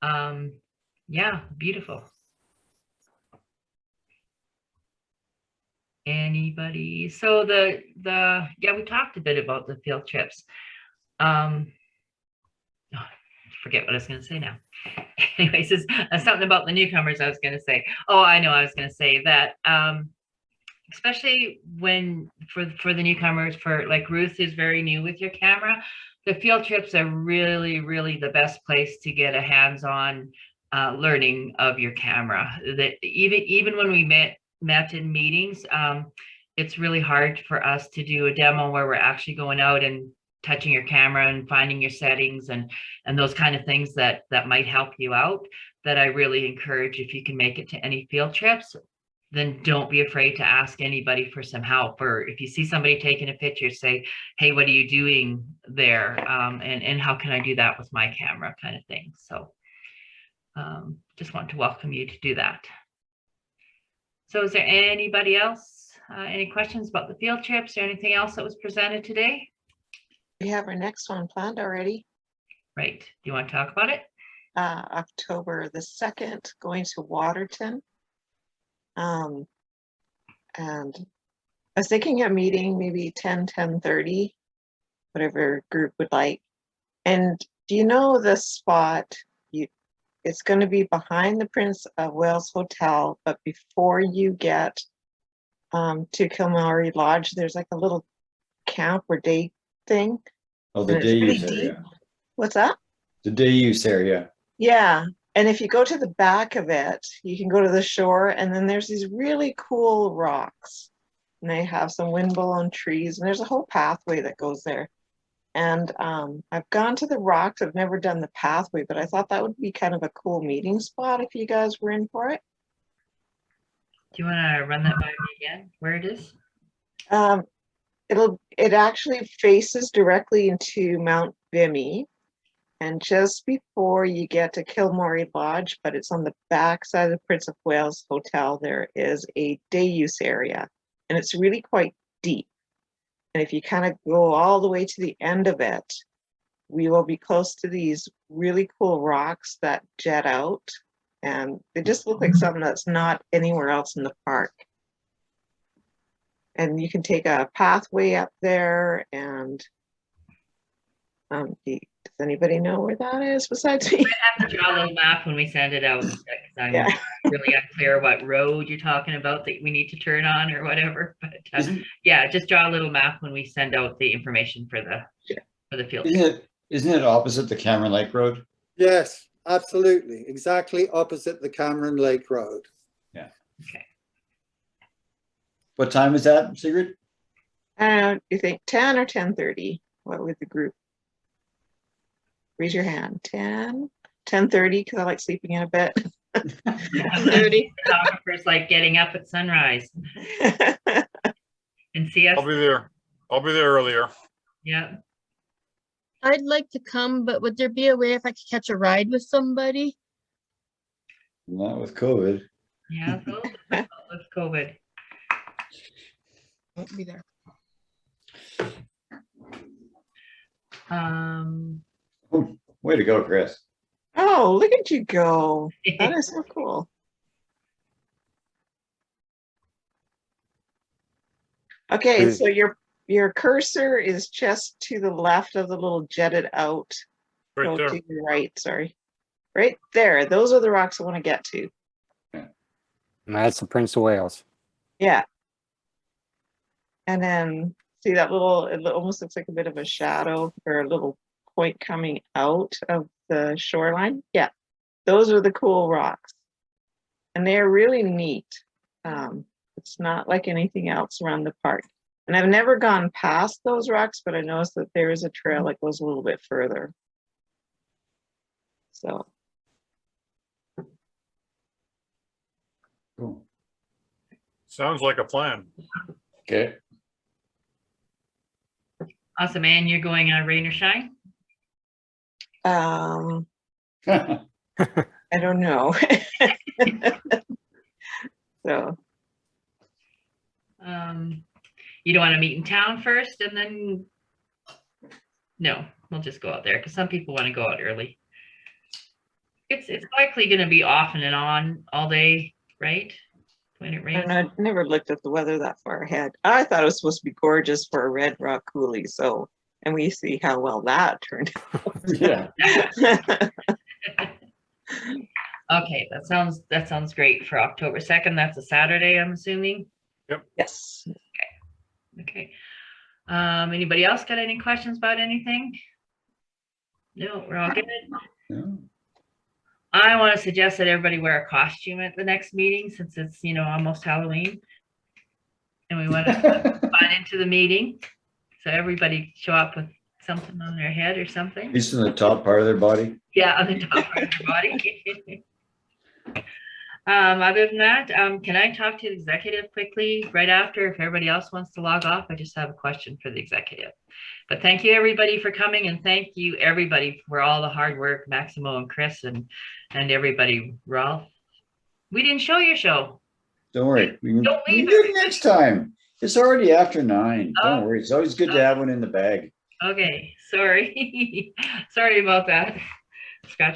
Yeah, beautiful. Anybody? So yeah, we talked a bit about the field trips. Forget what I was going to say now. Anyways, something about the newcomers I was going to say. Oh, I know, I was going to say that especially when for the newcomers, for like Ruth, who's very new with your camera, the field trips are really, really the best place to get a hands-on learning of your camera. That even when we met in meetings, it's really hard for us to do a demo where we're actually going out and touching your camera and finding your settings and those kind of things that might help you out. That I really encourage, if you can make it to any field trips, then don't be afraid to ask anybody for some help. Or if you see somebody taking a picture, say, hey, what are you doing there? And how can I do that with my camera, kind of thing. So just want to welcome you to do that. So is there anybody else, any questions about the field trips or anything else that was presented today? We have our next one planned already. Right. Do you want to talk about it? October the 2nd, going to Waterton. And I was thinking a meeting maybe 10:30, whatever group would like. And do you know the spot? It's going to be behind the Prince of Wales Hotel, but before you get to Kilmary Lodge, there's like a little camp or day thing. Oh, the and it's day really use area. deep. What's that? The day use area. Yeah. And if you go to the back of it, you can go to the shore, and then there's these really cool rocks. And they have some windblown trees, and there's a whole pathway that goes there. And I've gone to the rocks. I've never done the pathway, but I thought that would be kind of a cool meeting spot if you guys were in for it. Do you want to run that by me again, where it is? It actually faces directly into Mount Vimy, and just before you get to Kilmary Lodge, but it's on the back side of the Prince of Wales Hotel, there is a day use area, and it's really quite deep. And if you kind of go all the way to the end of it, we will be close to these really cool rocks that jet out, and they just look like something that's not anywhere else in the park. And you can take a pathway up there, and does anybody know where that is besides me? I have to draw a little map when we send it out, because I'm really unclear what road you're talking about that we need to turn on or whatever. But yeah, just draw a little map when we send out the information for the field. Isn't it opposite the Cameron Lake Road? Yes, absolutely. Exactly opposite the Cameron Lake Road. Yeah. Okay. What time is that, Sigrid? You think 10 or 10:30? What would the group? Raise your hand. 10, 10:30, because I like sleeping in a bit. 10:30. Photographers like getting up at sunrise. And see us. I'll be there. I'll be there earlier. Yeah. I'd like to come, but would there be a way if I could catch a ride with somebody? Not with COVID. Yeah, with COVID. Won't be there. Oh, way to go, Chris. Oh, look at you go. That is so cool. Okay, so your cursor is just to the left of the little jetted out. Right No, there. to your right, sorry. Right there. Those are the rocks I want to get to. And that's the Prince of Wales. Yeah. And then see that little, it almost looks like a bit of a shadow or a little point coming out of the shoreline. Yeah, those are the cool rocks. And they're really neat. It's not like anything else around the park. And I've never gone past those rocks, but I noticed that there is a trail that goes a little bit further. So. Cool. Sounds like a plan. Okay. Awesome, and you're going on rain or shine? I don't know. So. you don't want to meet in town first and then, no, we'll just go out there because some people want to go out early. It's likely going to be off and on all day, right? When it rains. And I never looked at the weather that far ahead. I thought it was supposed to be gorgeous for a Red Rock Coulee, so, and we see how well that turned out. Yeah. Okay, that sounds great for October 2nd. That's a Saturday, I'm assuming. Yes. Okay. Anybody else got any questions about anything? No, we're all good. No. I want to suggest that everybody wear a costume at the next meeting since it's, almost Halloween. And we want to fun into the meeting. So everybody show up with something on their head or something. Just in the top part of their body. Yeah, on the top part of their body. Other than that, can I talk to the executive quickly right after if everybody else wants to log off? I just have a question for the executive. But thank you everybody for coming and thank you everybody for all the hard work, Maximo and Chris and everybody. Ralph, we didn't show your show. Don't worry. We Don't leave do it next time. It's already after 9. Oh. Don't worry. It's always good to have one in the bag. Okay, sorry. Sorry about that. Scratch.